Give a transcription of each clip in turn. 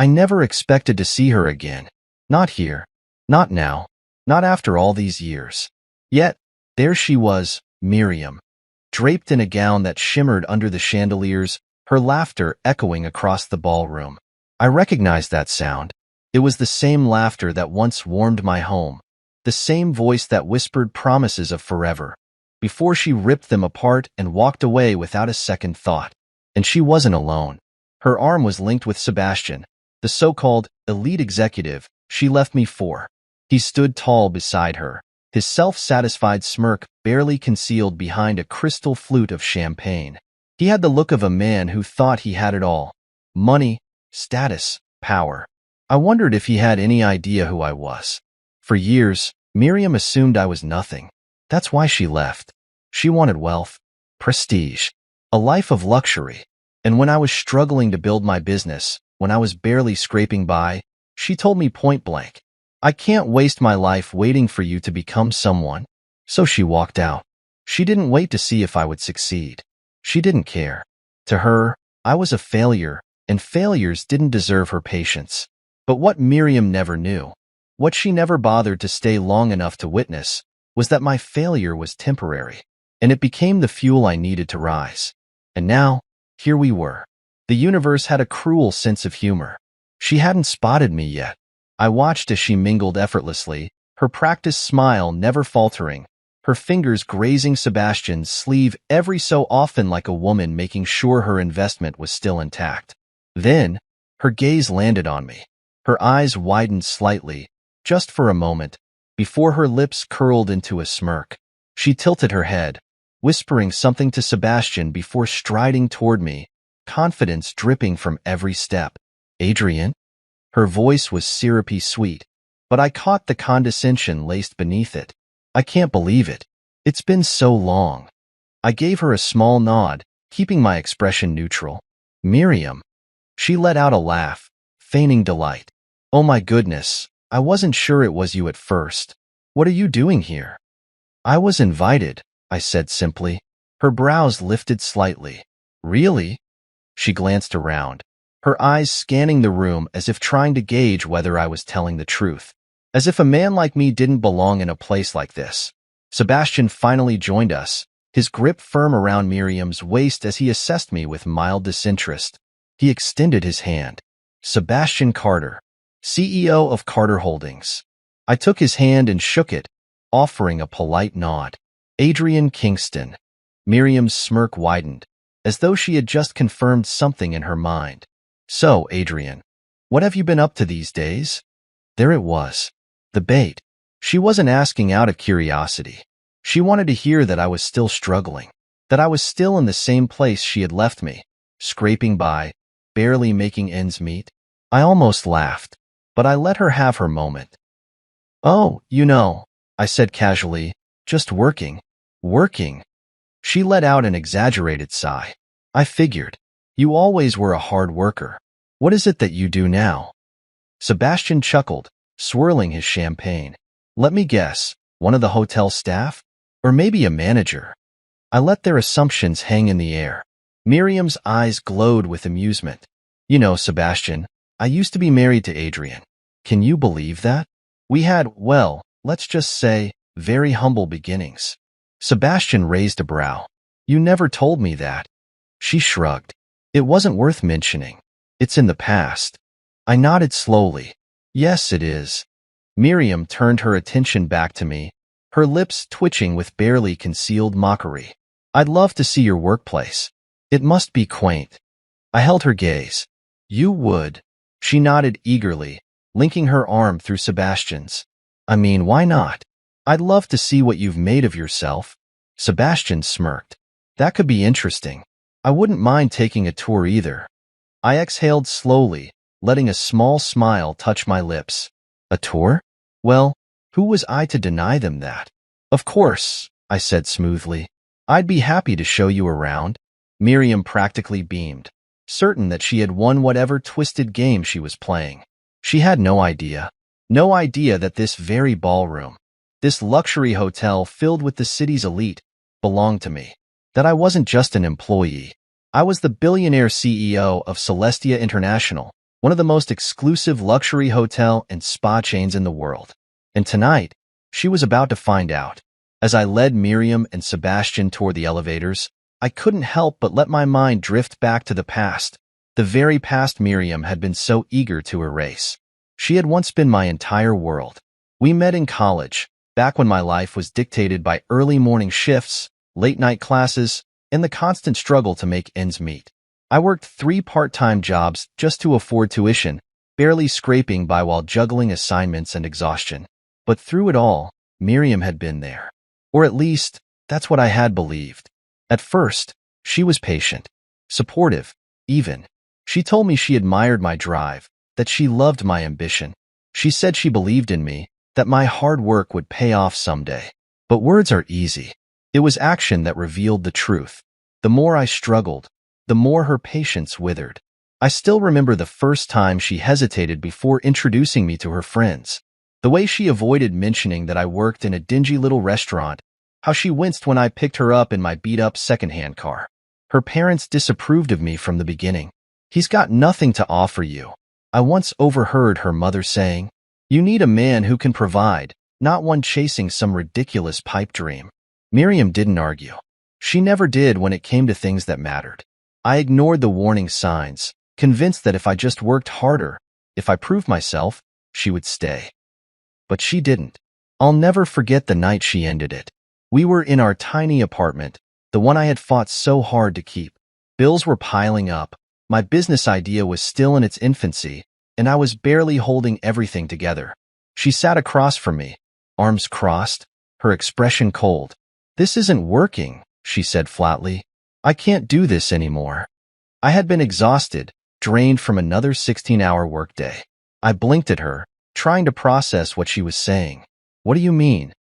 I never expected to see her again. Not here. Not now. Not after all these years. Yet, there she was, Miriam, draped in a gown that shimmered under the chandeliers, her laughter echoing across the ballroom. I recognized that sound. It was the same laughter that once warmed my home, the same voice that whispered promises of forever, before she ripped them apart and walked away without a second thought. And she wasn't alone. Her arm was linked with Sebastian, the so-called elite executive she left me for. He stood tall beside her, his self-satisfied smirk barely concealed behind a crystal flute of champagne. He had the look of a man who thought he had it all: money, status, power. I wondered if he had any idea who I was. For years, Miriam assumed I was nothing. That's why she left. She wanted wealth, prestige, a life of luxury. And when I was struggling to build my business, when I was barely scraping by, she told me point blank, "I can't waste my life waiting for you to become someone." So she walked out. She didn't wait to see if I would succeed. She didn't care. To her, I was a failure, and failures didn't deserve her patience. But what Miriam never knew, what she never bothered to stay long enough to witness, was that my failure was temporary, and it became the fuel I needed to rise. And now, here we were. The universe had a cruel sense of humor. She hadn't spotted me yet. I watched as she mingled effortlessly, her practiced smile never faltering, her fingers grazing Sebastian's sleeve every so often like a woman making sure her investment was still intact. Then, her gaze landed on me. Her eyes widened slightly, just for a moment, before her lips curled into a smirk. She tilted her head, whispering something to Sebastian before striding toward me, confidence dripping from every step. "Adrian?" Her voice was syrupy sweet, but I caught the condescension laced beneath it. "I can't believe it. It's been so long." I gave her a small nod, keeping my expression neutral. "Miriam." She let out a laugh, feigning delight. "Oh my goodness, I wasn't sure it was you at first. What are you doing here?" "I was invited," I said simply. Her brows lifted slightly. "Really?" She glanced around, her eyes scanning the room as if trying to gauge whether I was telling the truth. As if a man like me didn't belong in a place like this. Sebastian finally joined us, his grip firm around Miriam's waist as he assessed me with mild disinterest. He extended his hand. "Sebastian Carter, CEO of Carter Holdings." I took his hand and shook it, offering a polite nod. "Adrian Kingston." Miriam's smirk widened, as though she had just confirmed something in her mind. "So, Adrian, what have you been up to these days?" There it was. The bait. She wasn't asking out of curiosity. She wanted to hear that I was still struggling, that I was still in the same place she had left me, scraping by, barely making ends meet. I almost laughed, but I let her have her moment. "Oh, I said casually, "just working." "Working?" She let out an exaggerated sigh. "I figured. You always were a hard worker. What is it that you do now?" Sebastian chuckled, swirling his champagne. "Let me guess, one of the hotel staff? Or maybe a manager?" I let their assumptions hang in the air. Miriam's eyes glowed with amusement. "Sebastian, I used to be married to Adrian. Can you believe that? We had, well, let's just say, very humble beginnings." Sebastian raised a brow. "You never told me that." She shrugged. "It wasn't worth mentioning. It's in the past." I nodded slowly. "Yes, it is." Miriam turned her attention back to me, her lips twitching with barely concealed mockery. "I'd love to see your workplace. It must be quaint." I held her gaze. "You would." She nodded eagerly, linking her arm through Sebastian's. "I mean, why not? I'd love to see what you've made of yourself." Sebastian smirked. "That could be interesting. I wouldn't mind taking a tour either." I exhaled slowly, letting a small smile touch my lips. "A tour?" Well, who was I to deny them that? "Of course," I said smoothly. "I'd be happy to show you around." Miriam practically beamed, certain that she had won whatever twisted game she was playing. She had no idea that this very ballroom, this luxury hotel filled with the city's elite, belonged to me. That I wasn't just an employee. I was the billionaire CEO of Celestia International, one of the most exclusive luxury hotel and spa chains in the world. And tonight, she was about to find out. As I led Miriam and Sebastian toward the elevators, I couldn't help but let my mind drift back to the past, the very past Miriam had been so eager to erase. She had once been my entire world. We met in college, back when my life was dictated by early morning shifts, late-night classes, and the constant struggle to make ends meet. I worked 3 part-time jobs just to afford tuition, barely scraping by while juggling assignments and exhaustion. But through it all, Miriam had been there. Or at least, that's what I had believed. At first, she was patient, supportive, even. She told me she admired my drive, that she loved my ambition. She said she believed in me, that my hard work would pay off someday. But words are easy. It was action that revealed the truth. The more I struggled, the more her patience withered. I still remember the first time she hesitated before introducing me to her friends. The way she avoided mentioning that I worked in a dingy little restaurant, how she winced when I picked her up in my beat-up secondhand car. Her parents disapproved of me from the beginning. "He's got nothing to offer you." I once overheard her mother saying, "You need a man who can provide, not one chasing some ridiculous pipe dream." Miriam didn't argue. She never did when it came to things that mattered. I ignored the warning signs, convinced that if I just worked harder, if I proved myself, she would stay. But she didn't. I'll never forget the night she ended it. We were in our tiny apartment, the one I had fought so hard to keep. Bills were piling up. My business idea was still in its infancy, and I was barely holding everything together. She sat across from me, arms crossed, her expression cold. "This isn't working," she said flatly. "I can't do this anymore." I had been exhausted, drained from another 16-hour workday. I blinked at her, trying to process what she was saying. "What do you mean?"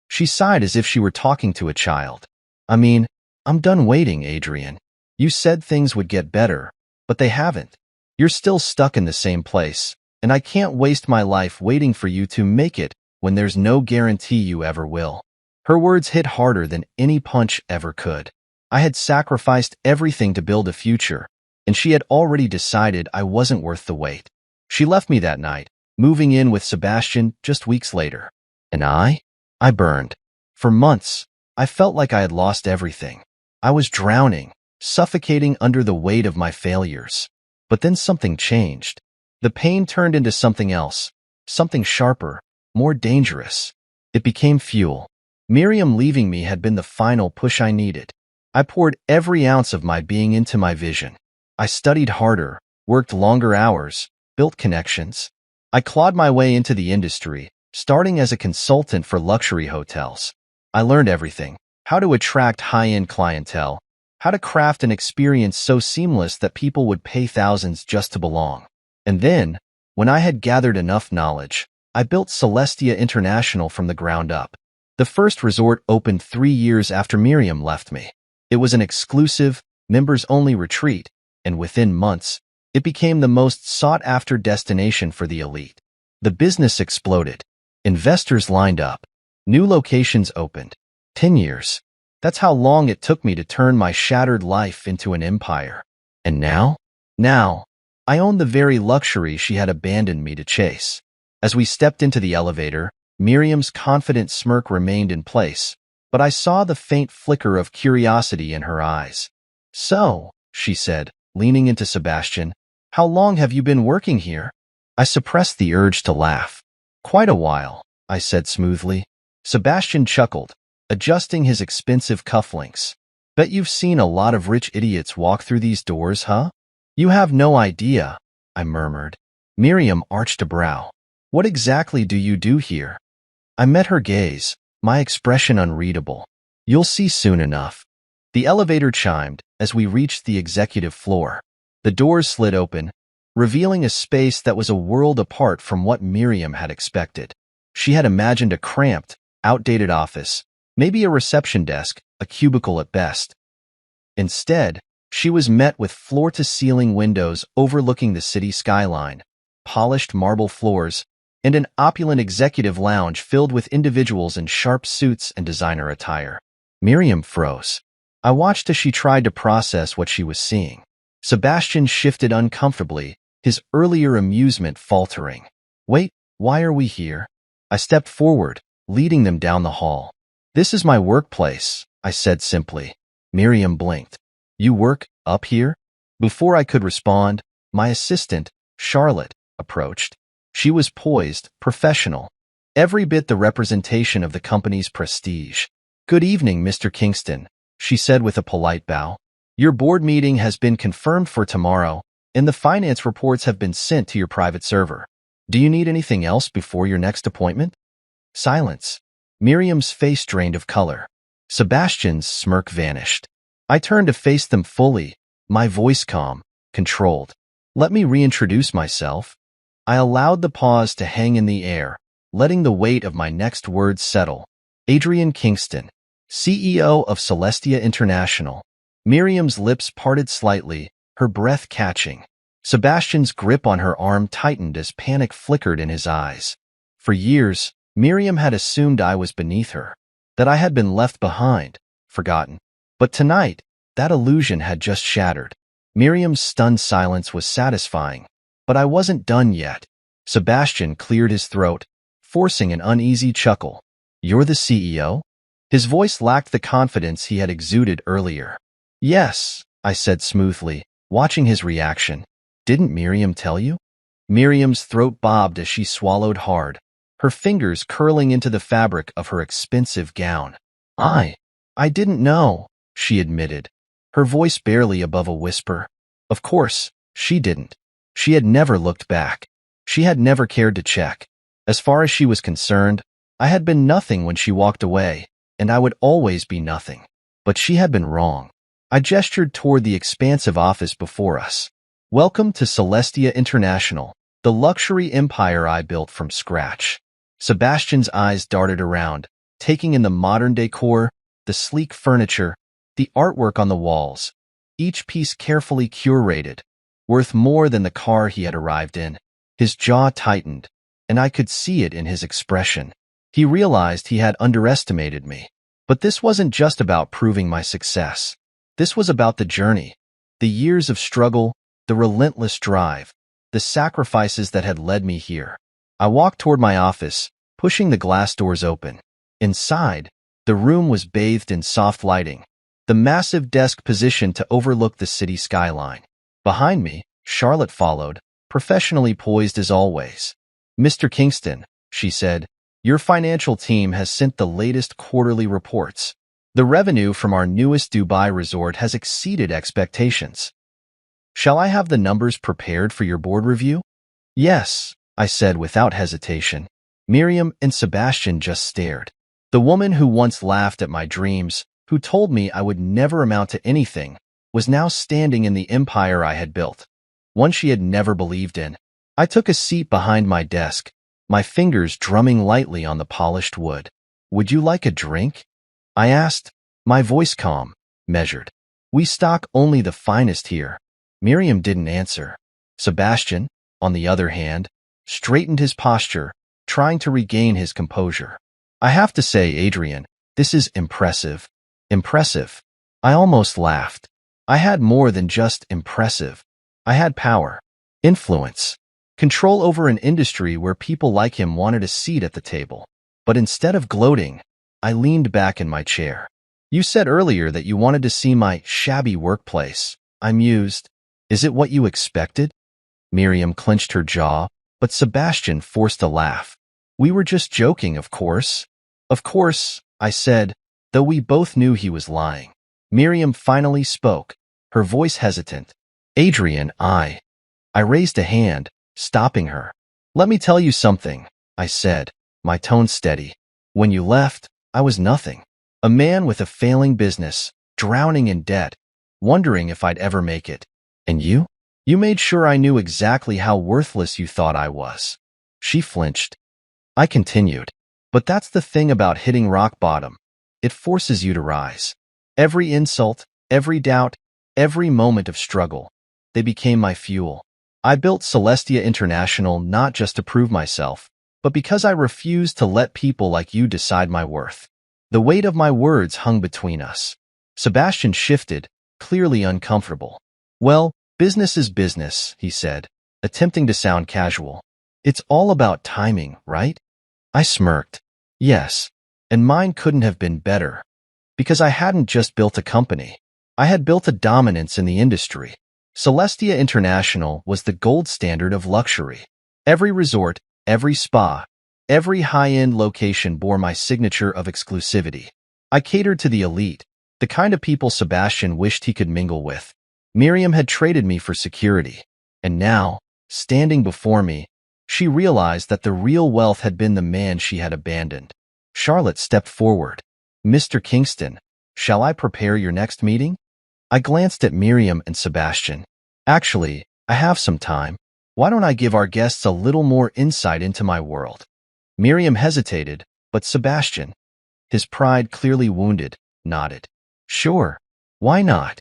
She sighed as if she were talking to a child. "I mean, I'm done waiting, Adrian. You said things would get better, but they haven't. You're still stuck in the same place, and I can't waste my life waiting for you to make it when there's no guarantee you ever will." Her words hit harder than any punch ever could. I had sacrificed everything to build a future, and she had already decided I wasn't worth the wait. She left me that night, moving in with Sebastian just weeks later. And I burned. For months, I felt like I had lost everything. I was drowning, suffocating under the weight of my failures. But then something changed. The pain turned into something else, something sharper, more dangerous. It became fuel. Miriam leaving me had been the final push I needed. I poured every ounce of my being into my vision. I studied harder, worked longer hours, built connections. I clawed my way into the industry, starting as a consultant for luxury hotels. I learned everything: how to attract high-end clientele, how to craft an experience so seamless that people would pay thousands just to belong. And then, when I had gathered enough knowledge, I built Celestia International from the ground up. The first resort opened 3 years after Miriam left me. It was an exclusive, members-only retreat, and within months, it became the most sought-after destination for the elite. The business exploded. Investors lined up. New locations opened. 10 years. That's how long it took me to turn my shattered life into an empire. And now? Now, I own the very luxury she had abandoned me to chase. As we stepped into the elevator, Miriam's confident smirk remained in place, but I saw the faint flicker of curiosity in her eyes. "So," she said, leaning into Sebastian, "how long have you been working here?" I suppressed the urge to laugh. "Quite a while," I said smoothly. Sebastian chuckled, adjusting his expensive cufflinks. "Bet you've seen a lot of rich idiots walk through these doors, huh?" "You have no idea," I murmured. Miriam arched a brow. "What exactly do you do here?" I met her gaze, my expression unreadable. "You'll see soon enough." The elevator chimed as we reached the executive floor. The doors slid open, revealing a space that was a world apart from what Miriam had expected. She had imagined a cramped, outdated office, maybe a reception desk, a cubicle at best. Instead, she was met with floor-to-ceiling windows overlooking the city skyline, polished marble floors, and an opulent executive lounge filled with individuals in sharp suits and designer attire. Miriam froze. I watched as she tried to process what she was seeing. Sebastian shifted uncomfortably, his earlier amusement faltering. Wait, why are we here? I stepped forward, leading them down the hall. This is my workplace, I said simply. Miriam blinked. You work up here? Before I could respond, my assistant, Charlotte, approached. She was poised, professional, every bit the representation of the company's prestige. Good evening, Mr. Kingston, she said with a polite bow. Your board meeting has been confirmed for tomorrow, and the finance reports have been sent to your private server. Do you need anything else before your next appointment? Silence. Miriam's face drained of color. Sebastian's smirk vanished. I turned to face them fully, my voice calm, controlled. Let me reintroduce myself. I allowed the pause to hang in the air, letting the weight of my next words settle. Adrian Kingston, CEO of Celestia International. Miriam's lips parted slightly, her breath catching. Sebastian's grip on her arm tightened as panic flickered in his eyes. For years, Miriam had assumed I was beneath her, that I had been left behind, forgotten. But tonight, that illusion had just shattered. Miriam's stunned silence was satisfying, but I wasn't done yet. Sebastian cleared his throat, forcing an uneasy chuckle. You're the CEO? His voice lacked the confidence he had exuded earlier. Yes, I said smoothly, watching his reaction. Didn't Miriam tell you? Miriam's throat bobbed as she swallowed hard, her fingers curling into the fabric of her expensive gown. I didn't know, she admitted, her voice barely above a whisper. Of course, she didn't. She had never looked back. She had never cared to check. As far as she was concerned, I had been nothing when she walked away, and I would always be nothing. But she had been wrong. I gestured toward the expansive office before us. Welcome to Celestia International, the luxury empire I built from scratch. Sebastian's eyes darted around, taking in the modern decor, the sleek furniture, the artwork on the walls, each piece carefully curated, worth more than the car he had arrived in. His jaw tightened, and I could see it in his expression. He realized he had underestimated me. But this wasn't just about proving my success. This was about the journey, the years of struggle, the relentless drive, the sacrifices that had led me here. I walked toward my office, pushing the glass doors open. Inside, the room was bathed in soft lighting, the massive desk positioned to overlook the city skyline. Behind me, Charlotte followed, professionally poised as always. Mr. Kingston, she said, your financial team has sent the latest quarterly reports. The revenue from our newest Dubai resort has exceeded expectations. Shall I have the numbers prepared for your board review? Yes, I said without hesitation. Miriam and Sebastian just stared. The woman who once laughed at my dreams, who told me I would never amount to anything, was now standing in the empire I had built, one she had never believed in. I took a seat behind my desk, my fingers drumming lightly on the polished wood. Would you like a drink? I asked, my voice calm, measured. We stock only the finest here. Miriam didn't answer. Sebastian, on the other hand, straightened his posture, trying to regain his composure. I have to say, Adrian, this is impressive. Impressive. I almost laughed. I had more than just impressive. I had power, influence, control over an industry where people like him wanted a seat at the table. But instead of gloating, I leaned back in my chair. You said earlier that you wanted to see my shabby workplace. I mused. Is it what you expected? Miriam clenched her jaw, but Sebastian forced a laugh. We were just joking, of course. Of course, I said, though we both knew he was lying. Miriam finally spoke, her voice hesitant. Adrian, I raised a hand, stopping her. Let me tell you something, I said, my tone steady. When you left, I was nothing. A man with a failing business, drowning in debt, wondering if I'd ever make it. And you? You made sure I knew exactly how worthless you thought I was. She flinched. I continued. But that's the thing about hitting rock bottom. It forces you to rise. Every insult, every doubt, every moment of struggle, they became my fuel. I built Celestia International not just to prove myself, but because I refused to let people like you decide my worth. The weight of my words hung between us. Sebastian shifted, clearly uncomfortable. Well, business is business, he said. attempting to sound casual. It's all about timing, right? I smirked. Yes, and mine couldn't have been better. Because I hadn't just built a company. I had built a dominance in the industry. Celestia International was the gold standard of luxury. Every resort, every spa, every high-end location bore my signature of exclusivity. I catered to the elite, the kind of people Sebastian wished he could mingle with. Miriam had traded me for security. And now, standing before me, she realized that the real wealth had been the man she had abandoned. Charlotte stepped forward. Mr. Kingston, shall I prepare your next meeting? I glanced at Miriam and Sebastian. Actually, I have some time. Why don't I give our guests a little more insight into my world? Miriam hesitated, but Sebastian, his pride clearly wounded, nodded. Sure, why not?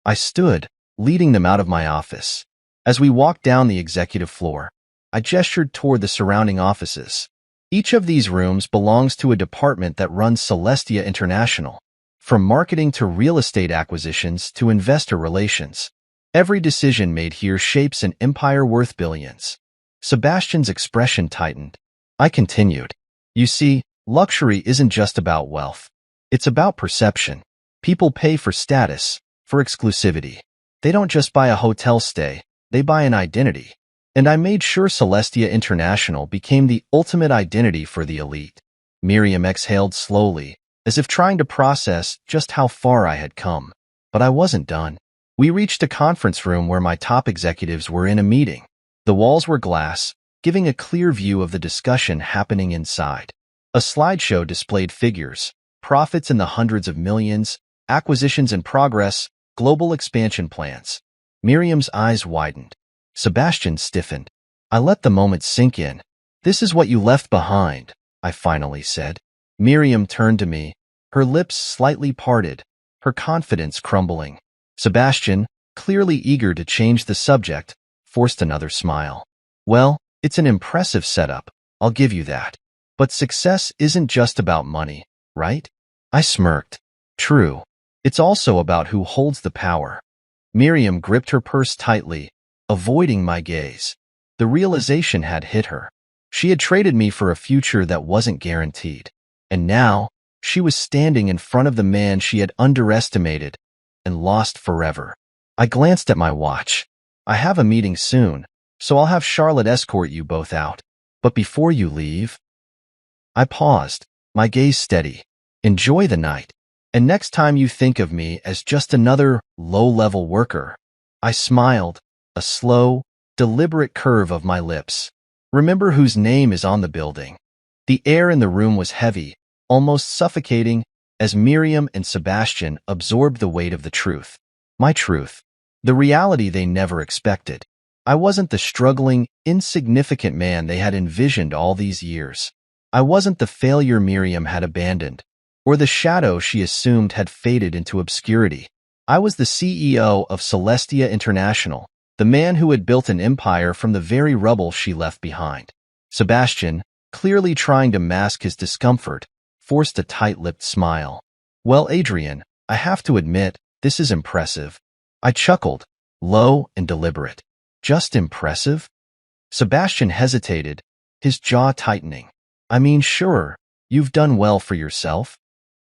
I stood, leading them out of my office. As we walked down the executive floor, I gestured toward the surrounding offices. Each of these rooms belongs to a department that runs Celestia International, from marketing to real estate acquisitions to investor relations. Every decision made here shapes an empire worth billions. Sebastian's expression tightened. I continued. You see, luxury isn't just about wealth. It's about perception. People pay for status, for exclusivity. They don't just buy a hotel stay, they buy an identity. And I made sure Celestia International became the ultimate identity for the elite. Miriam exhaled slowly, as if trying to process just how far I had come. But I wasn't done. We reached a conference room where my top executives were in a meeting. The walls were glass, giving a clear view of the discussion happening inside. A slideshow displayed figures, profits in the hundreds of millions, acquisitions in progress, global expansion plans. Miriam's eyes widened. Sebastian stiffened. I let the moment sink in. This is what you left behind, I finally said. Miriam turned to me, her lips slightly parted, her confidence crumbling. Sebastian, clearly eager to change the subject, forced another smile. Well, it's an impressive setup, I'll give you that. But success isn't just about money, right? I smirked. True. It's also about who holds the power. Miriam gripped her purse tightly, avoiding my gaze. The realization had hit her. She had traded me for a future that wasn't guaranteed. And now, she was standing in front of the man she had underestimated and lost forever. I glanced at my watch. I have a meeting soon, so I'll have Charlotte escort you both out. But before you leave... I paused, my gaze steady. Enjoy the night. And next time you think of me as just another low-level worker. I smiled, a slow, deliberate curve of my lips. Remember whose name is on the building. The air in the room was heavy, almost suffocating, as Miriam and Sebastian absorbed the weight of the truth. My truth. The reality they never expected. I wasn't the struggling, insignificant man they had envisioned all these years. I wasn't the failure Miriam had abandoned, or the shadow she assumed had faded into obscurity. I was the CEO of Celestia International, the man who had built an empire from the very rubble she left behind. Sebastian, clearly trying to mask his discomfort, forced a tight-lipped smile. Well, Adrian, I have to admit, this is impressive. I chuckled, low and deliberate. Just impressive? Sebastian hesitated, his jaw tightening. I mean, sure, you've done well for yourself.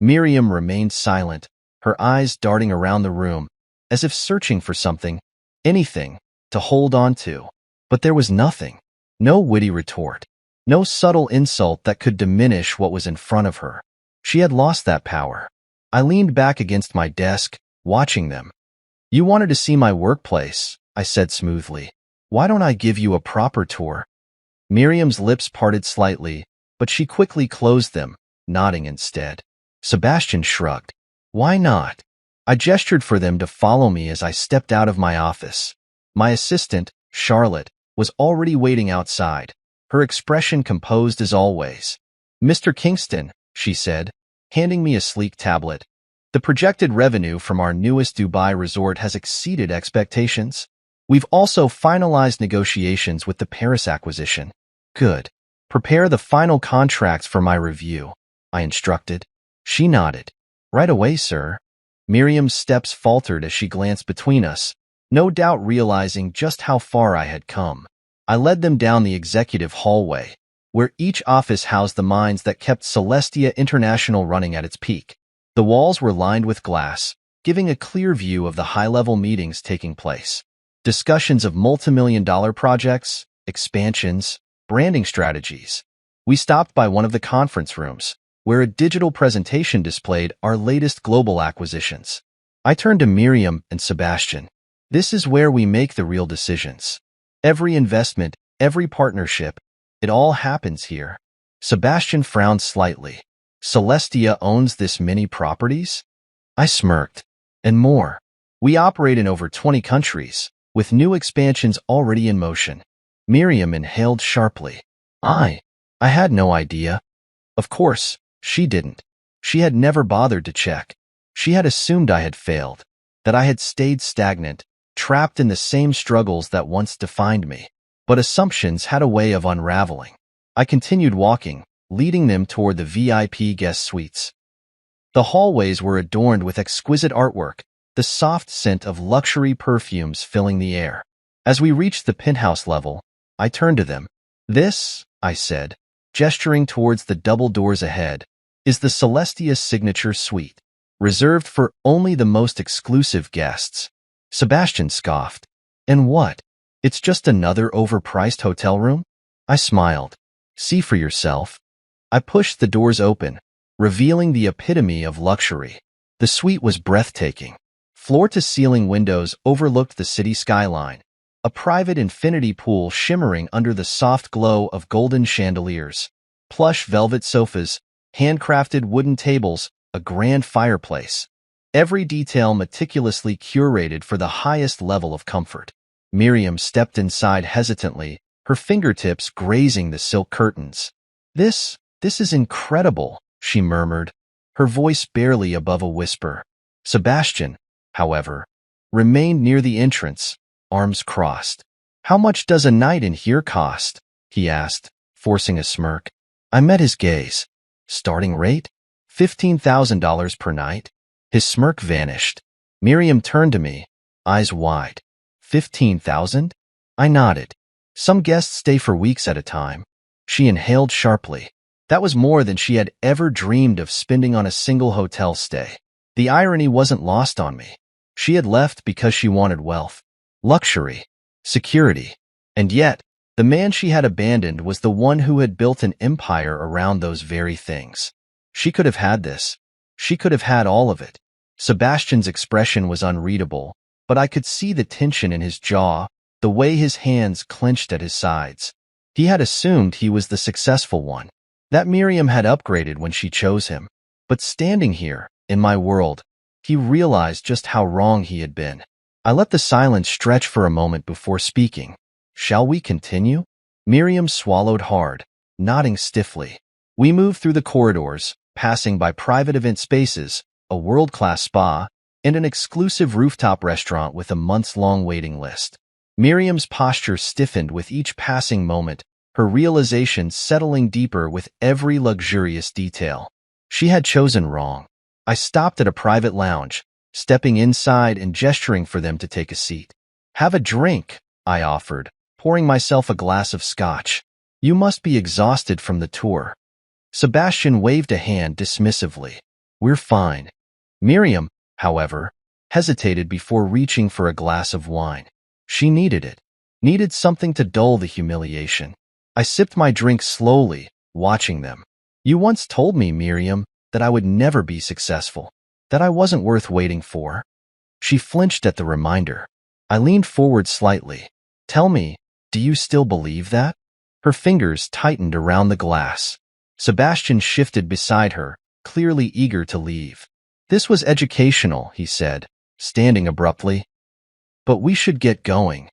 Miriam remained silent, her eyes darting around the room, as if searching for something, anything, to hold on to. But there was nothing. No witty retort. No subtle insult that could diminish what was in front of her. She had lost that power. I leaned back against my desk, watching them. You wanted to see my workplace, I said smoothly. Why don't I give you a proper tour? Miriam's lips parted slightly, but she quickly closed them, nodding instead. Sebastian shrugged. Why not? I gestured for them to follow me as I stepped out of my office. My assistant, Charlotte, was already waiting outside, her expression composed as always. Mr. Kingston, she said, handing me a sleek tablet. The projected revenue from our newest Dubai resort has exceeded expectations. We've also finalized negotiations with the Paris acquisition. Good. Prepare the final contracts for my review, I instructed. She nodded. Right away, sir. Miriam's steps faltered as she glanced between us, no doubt realizing just how far I had come. I led them down the executive hallway, where each office housed the minds that kept Celestia International running at its peak. The walls were lined with glass, giving a clear view of the high-level meetings taking place. Discussions of multimillion-dollar projects, expansions, branding strategies. We stopped by one of the conference rooms, where a digital presentation displayed our latest global acquisitions. I turned to Miriam and Sebastian. This is where we make the real decisions. Every investment, every partnership, it all happens here. Sebastian frowned slightly. Celestia owns this many properties? I smirked. And more. We operate in over 20 countries, with new expansions already in motion. Miriam inhaled sharply. I had no idea. Of course, she didn't. She had never bothered to check. She had assumed I had failed, that I had stayed stagnant, trapped in the same struggles that once defined me. But assumptions had a way of unraveling. I continued walking, leading them toward the VIP guest suites. The hallways were adorned with exquisite artwork, the soft scent of luxury perfumes filling the air. As we reached the penthouse level, I turned to them. This, I said, gesturing towards the double doors ahead, is the Celestia signature suite, reserved for only the most exclusive guests. Sebastian scoffed. And what? It's just another overpriced hotel room? I smiled. See for yourself. I pushed the doors open, revealing the epitome of luxury. The suite was breathtaking. Floor-to-ceiling windows overlooked the city skyline, a private infinity pool shimmering under the soft glow of golden chandeliers, plush velvet sofas, handcrafted wooden tables, a grand fireplace. Every detail meticulously curated for the highest level of comfort. Miriam stepped inside hesitantly, her fingertips grazing the silk curtains. This is incredible, she murmured, her voice barely above a whisper. Sebastian, however, remained near the entrance, arms crossed. How much does a night in here cost? He asked, forcing a smirk. I met his gaze. Starting rate? $15,000 per night? His smirk vanished. Miriam turned to me, eyes wide. 15,000? I nodded. Some guests stay for weeks at a time. She inhaled sharply. That was more than she had ever dreamed of spending on a single hotel stay. The irony wasn't lost on me. She had left because she wanted wealth, luxury, security. And yet, the man she had abandoned was the one who had built an empire around those very things. She could have had this. She could have had all of it. Sebastian's expression was unreadable, but I could see the tension in his jaw, the way his hands clenched at his sides. He had assumed he was the successful one, that Miriam had upgraded when she chose him. But standing here, in my world, he realized just how wrong he had been. I let the silence stretch for a moment before speaking. Shall we continue? Miriam swallowed hard, nodding stiffly. We moved through the corridors, passing by private event spaces, a world-class spa, and an exclusive rooftop restaurant with a months-long waiting list. Miriam's posture stiffened with each passing moment, her realization settling deeper with every luxurious detail. She had chosen wrong. I stopped at a private lounge, stepping inside and gesturing for them to take a seat. Have a drink, I offered, pouring myself a glass of scotch. You must be exhausted from the tour. Sebastian waved a hand dismissively. We're fine. Miriam, however, hesitated before reaching for a glass of wine. She needed it, needed something to dull the humiliation. I sipped my drink slowly, watching them. You once told me, Miriam, that I would never be successful, that I wasn't worth waiting for. She flinched at the reminder. I leaned forward slightly. Tell me, do you still believe that? Her fingers tightened around the glass. Sebastian shifted beside her, clearly eager to leave. This was educational, he said, standing abruptly. But we should get going.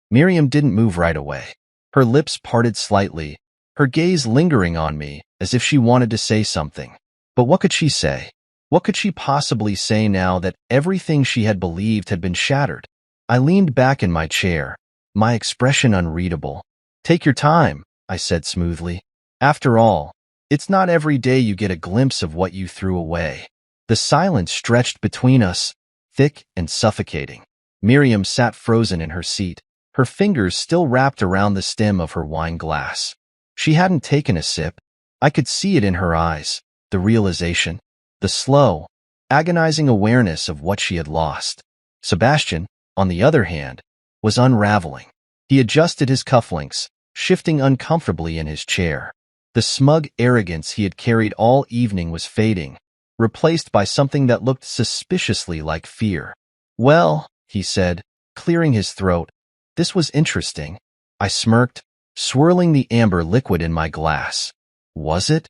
Miriam didn't move right away. Her lips parted slightly, her gaze lingering on me as if she wanted to say something. But what could she say? What could she possibly say now that everything she had believed had been shattered? I leaned back in my chair, my expression unreadable. Take your time, I said smoothly. After all, it's not every day you get a glimpse of what you threw away. The silence stretched between us, thick and suffocating. Miriam sat frozen in her seat, her fingers still wrapped around the stem of her wine glass. She hadn't taken a sip. I could see it in her eyes, the realization, the slow, agonizing awareness of what she had lost. Sebastian, on the other hand, was unraveling. He adjusted his cufflinks, shifting uncomfortably in his chair. The smug arrogance he had carried all evening was fading, replaced by something that looked suspiciously like fear. "Well," he said, clearing his throat, "this was interesting." I smirked, swirling the amber liquid in my glass. "Was it?"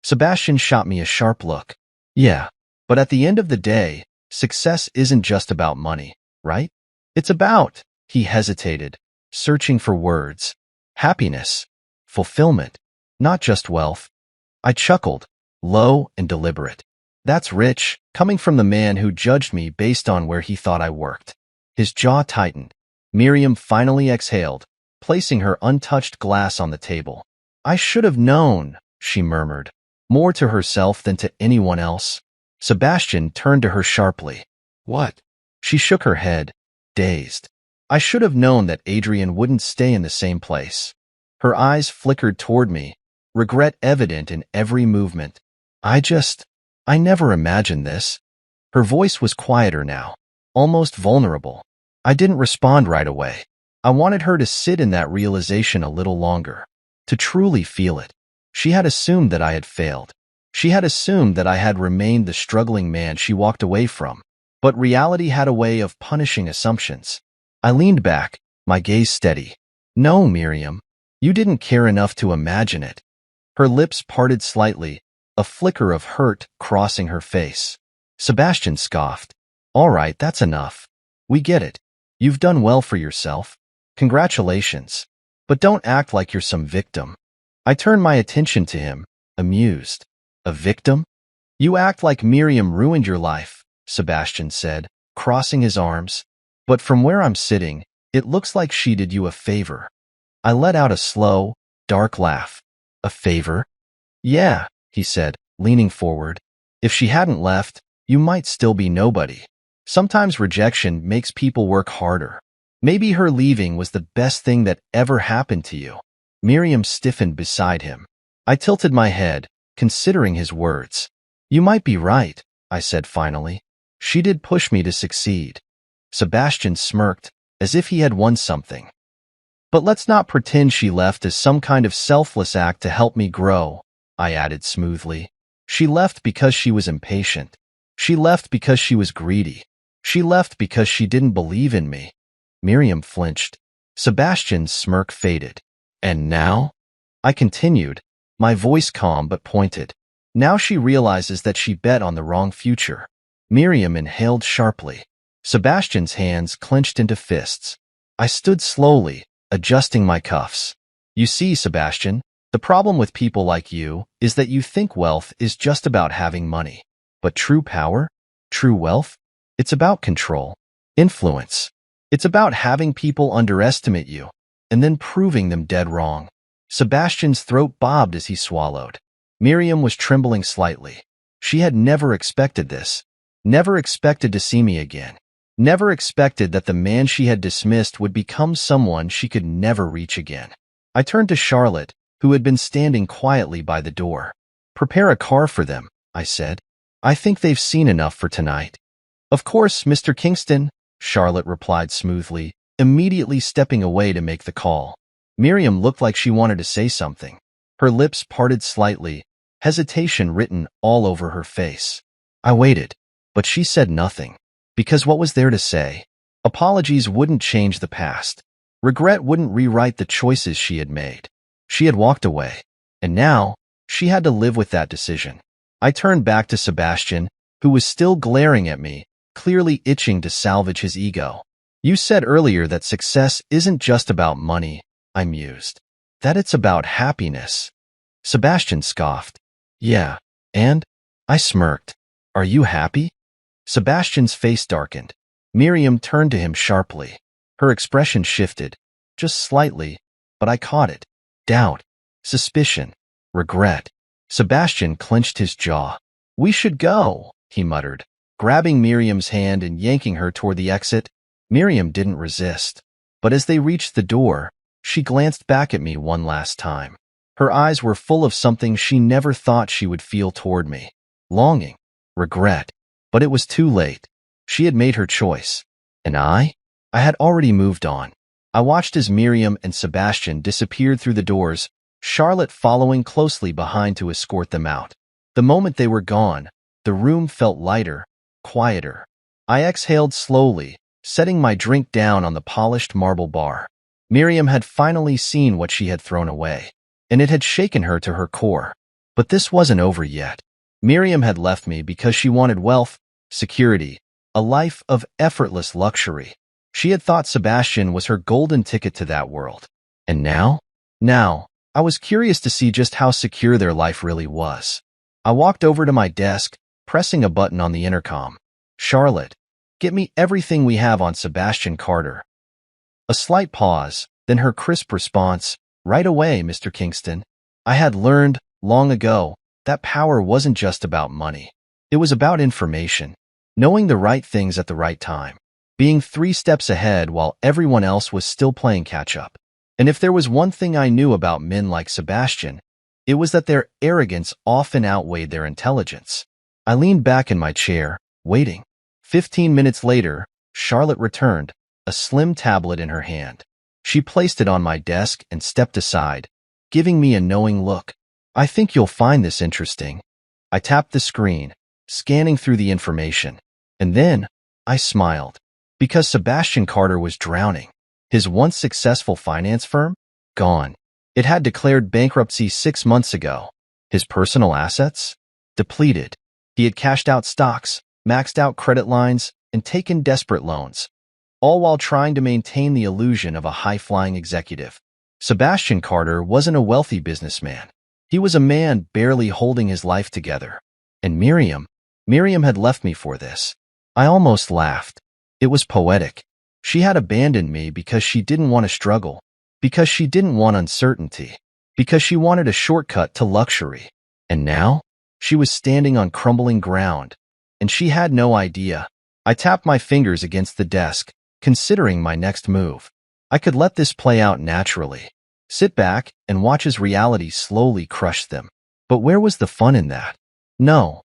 Sebastian shot me a sharp look. "Yeah, but at the end of the day, success isn't just about money, right? It's about," he hesitated, searching for words, "happiness, fulfillment, not just wealth." I chuckled, low and deliberate. "That's rich, coming from the man who judged me based on where he thought I worked." His jaw tightened. Miriam finally exhaled, placing her untouched glass on the table. "I should have known," she murmured, more to herself than to anyone else. Sebastian turned to her sharply. "What?" She shook her head, dazed. "I should have known that Adrian wouldn't stay in the same place." Her eyes flickered toward me, regret evident in every movement. I never imagined this." Her voice was quieter now, almost vulnerable. I didn't respond right away. I wanted her to sit in that realization a little longer, to truly feel it. She had assumed that I had failed. She had assumed that I had remained the struggling man she walked away from. But reality had a way of punishing assumptions. I leaned back, my gaze steady. "No, Miriam, you didn't care enough to imagine it." Her lips parted slightly, a flicker of hurt crossing her face. Sebastian scoffed. "All right, that's enough. We get it. You've done well for yourself. Congratulations. But don't act like you're some victim." I turned my attention to him, amused. "A victim? You act like Miriam ruined your life," Sebastian said, crossing his arms. "But from where I'm sitting, it looks like she did you a favor." I let out a slow, dark laugh. "A favor?" "Yeah," he said, leaning forward. "If she hadn't left, you might still be nobody. Sometimes rejection makes people work harder. Maybe her leaving was the best thing that ever happened to you." Miriam stiffened beside him. I tilted my head, considering his words. "You might be right," I said finally. "She did push me to succeed." Sebastian smirked, as if he had won something. "But let's not pretend she left as some kind of selfless act to help me grow," I added smoothly. "She left because she was impatient. She left because she was greedy. She left because she didn't believe in me." Miriam flinched. Sebastian's smirk faded. "And now?" I continued, my voice calm but pointed. "Now she realizes that she bet on the wrong future." Miriam inhaled sharply. Sebastian's hands clenched into fists. I stood slowly, adjusting my cuffs. "You see, Sebastian, the problem with people like you is that you think wealth is just about having money. But true power, true wealth, it's about control, influence. It's about having people underestimate you, and then proving them dead wrong." Sebastian's throat bobbed as he swallowed. Miriam was trembling slightly. She had never expected this, never expected to see me again, never expected that the man she had dismissed would become someone she could never reach again. I turned to Charlotte, who had been standing quietly by the door. "Prepare a car for them," I said. "I think they've seen enough for tonight." "Of course, Mr. Kingston," Charlotte replied smoothly, immediately stepping away to make the call. Miriam looked like she wanted to say something. Her lips parted slightly, hesitation written all over her face. I waited, but she said nothing. Because what was there to say? Apologies wouldn't change the past. Regret wouldn't rewrite the choices she had made. She had walked away, and now she had to live with that decision. I turned back to Sebastian, who was still glaring at me, clearly itching to salvage his ego. "You said earlier that success isn't just about money," I mused. "That it's about happiness." Sebastian scoffed. "Yeah, and?" I smirked. "Are you happy?" Sebastian's face darkened. Miriam turned to him sharply. Her expression shifted, just slightly, but I caught it. Doubt, suspicion, regret. Sebastian clenched his jaw. "We should go," he muttered, grabbing Miriam's hand and yanking her toward the exit. Miriam didn't resist. But as they reached the door, she glanced back at me one last time. Her eyes were full of something she never thought she would feel toward me. Longing, regret. But it was too late. She had made her choice. And I had already moved on. I watched as Miriam and Sebastian disappeared through the doors, Charlotte following closely behind to escort them out. The moment they were gone, the room felt lighter, quieter. I exhaled slowly, setting my drink down on the polished marble bar. Miriam had finally seen what she had thrown away, and it had shaken her to her core. But this wasn't over yet. Miriam had left me because she wanted wealth, security, a life of effortless luxury. She had thought Sebastian was her golden ticket to that world. And now, I was curious to see just how secure their life really was. I walked over to my desk, pressing a button on the intercom. "Charlotte, get me everything we have on Sebastian Carter." A slight pause, then her crisp response, "Right away, Mr. Kingston." I had learned, long ago, that power wasn't just about money. It was about information, knowing the right things at the right time, being 3 steps ahead while everyone else was still playing catch-up. And if there was one thing I knew about men like Sebastian, it was that their arrogance often outweighed their intelligence. I leaned back in my chair, waiting. 15 minutes later, Charlotte returned, a slim tablet in her hand. She placed it on my desk and stepped aside, giving me a knowing look. "I think you'll find this interesting." I tapped the screen, scanning through the information. And then, I smiled. Because Sebastian Carter was drowning. His once successful finance firm? Gone. It had declared bankruptcy 6 months ago. His personal assets? Depleted. He had cashed out stocks, maxed out credit lines, and taken desperate loans, all while trying to maintain the illusion of a high-flying executive. Sebastian Carter wasn't a wealthy businessman. He was a man barely holding his life together. And Miriam had left me for this. I almost laughed. It was poetic. She had abandoned me because she didn't want to struggle, because she didn't want uncertainty, because she wanted a shortcut to luxury. And now, she was standing on crumbling ground, and she had no idea. I tapped my fingers against the desk, considering my next move. I could let this play out naturally, sit back and watch as reality slowly crushed them. But where was the fun in that? No.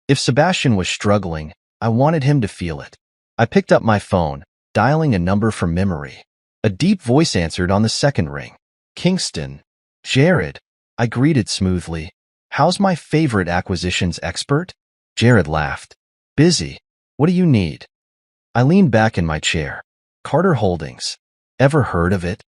If Sebastian was struggling, I wanted him to feel it. I picked up my phone, dialing a number from memory. A deep voice answered on the second ring. "Kingston." "Jared," I greeted smoothly. "How's my favorite acquisitions expert?" Jared laughed. "Busy. What do you need?" I leaned back in my chair. "Carter Holdings. Ever heard of it?"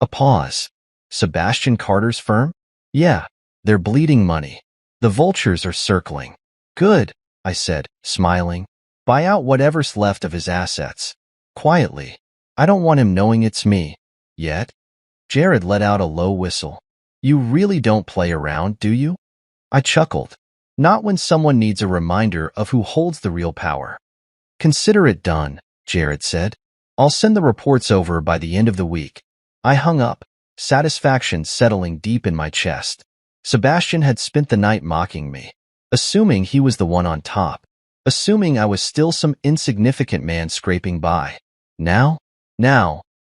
A pause. "Sebastian Carter's firm?" "Yeah. They're bleeding money. The vultures are circling." "Good," I said, smiling. "Buy out whatever's left of his assets. Quietly. I don't want him knowing it's me. Yet." Jared let out a low whistle. "You really don't play around, do you?" I chuckled. "Not when someone needs a reminder of who holds the real power." "Consider it done," Jared said. "I'll send the reports over by the end of the week." I hung up, satisfaction settling deep in my chest. Sebastian had spent the night mocking me, assuming he was the one on top, assuming I was still some insignificant man scraping by. Now,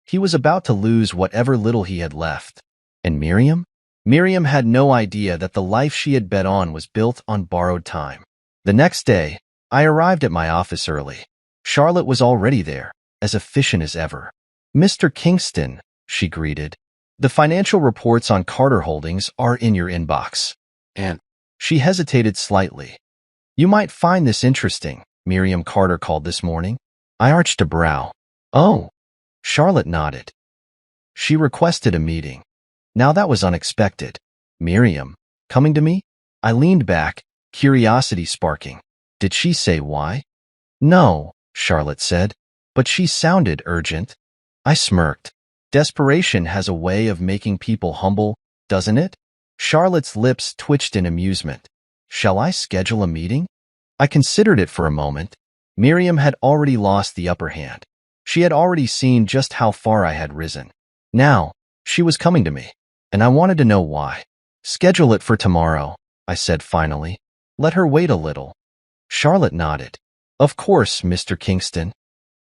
he was about to lose whatever little he had left. And Miriam? Miriam had no idea that the life she had bet on was built on borrowed time. The next day, I arrived at my office early. Charlotte was already there, as efficient as ever. "Mr. Kingston," she greeted. "The financial reports on Carter Holdings are in your inbox." And she hesitated slightly. "You might find this interesting," Miriam Carter called this morning. I arched a brow. "Oh." Charlotte nodded. "She requested a meeting." Now that was unexpected. Miriam, coming to me? I leaned back, curiosity sparking. "Did she say why?" "No," Charlotte said, "but she sounded urgent." I smirked. Desperation has a way of making people humble, doesn't it? Charlotte's lips twitched in amusement. "Shall I schedule a meeting?" I considered it for a moment. Miriam had already lost the upper hand. She had already seen just how far I had risen. Now, she was coming to me, and I wanted to know why. "Schedule it for tomorrow," I said finally. "Let her wait a little." Charlotte nodded. "Of course, Mr. Kingston."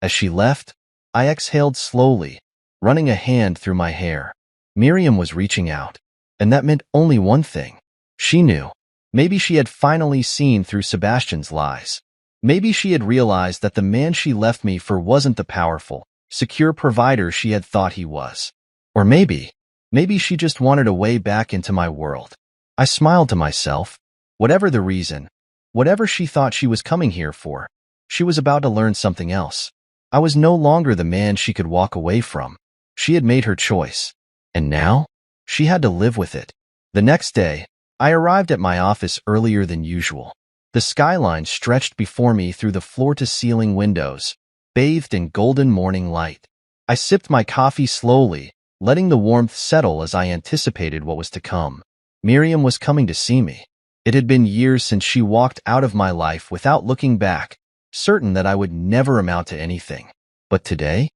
As she left, I exhaled slowly, running a hand through my hair. Miriam was reaching out, and that meant only one thing. She knew. Maybe she had finally seen through Sebastian's lies. Maybe she had realized that the man she left me for wasn't the powerful, secure provider she had thought he was. Or maybe she just wanted a way back into my world. I smiled to myself. Whatever the reason, whatever she thought she was coming here for, she was about to learn something else. I was no longer the man she could walk away from. She had made her choice. And now, she had to live with it. The next day, I arrived at my office earlier than usual. The skyline stretched before me through the floor-to-ceiling windows, bathed in golden morning light. I sipped my coffee slowly, letting the warmth settle as I anticipated what was to come. Miriam was coming to see me. It had been years since she walked out of my life without looking back, certain that I would never amount to anything. But today,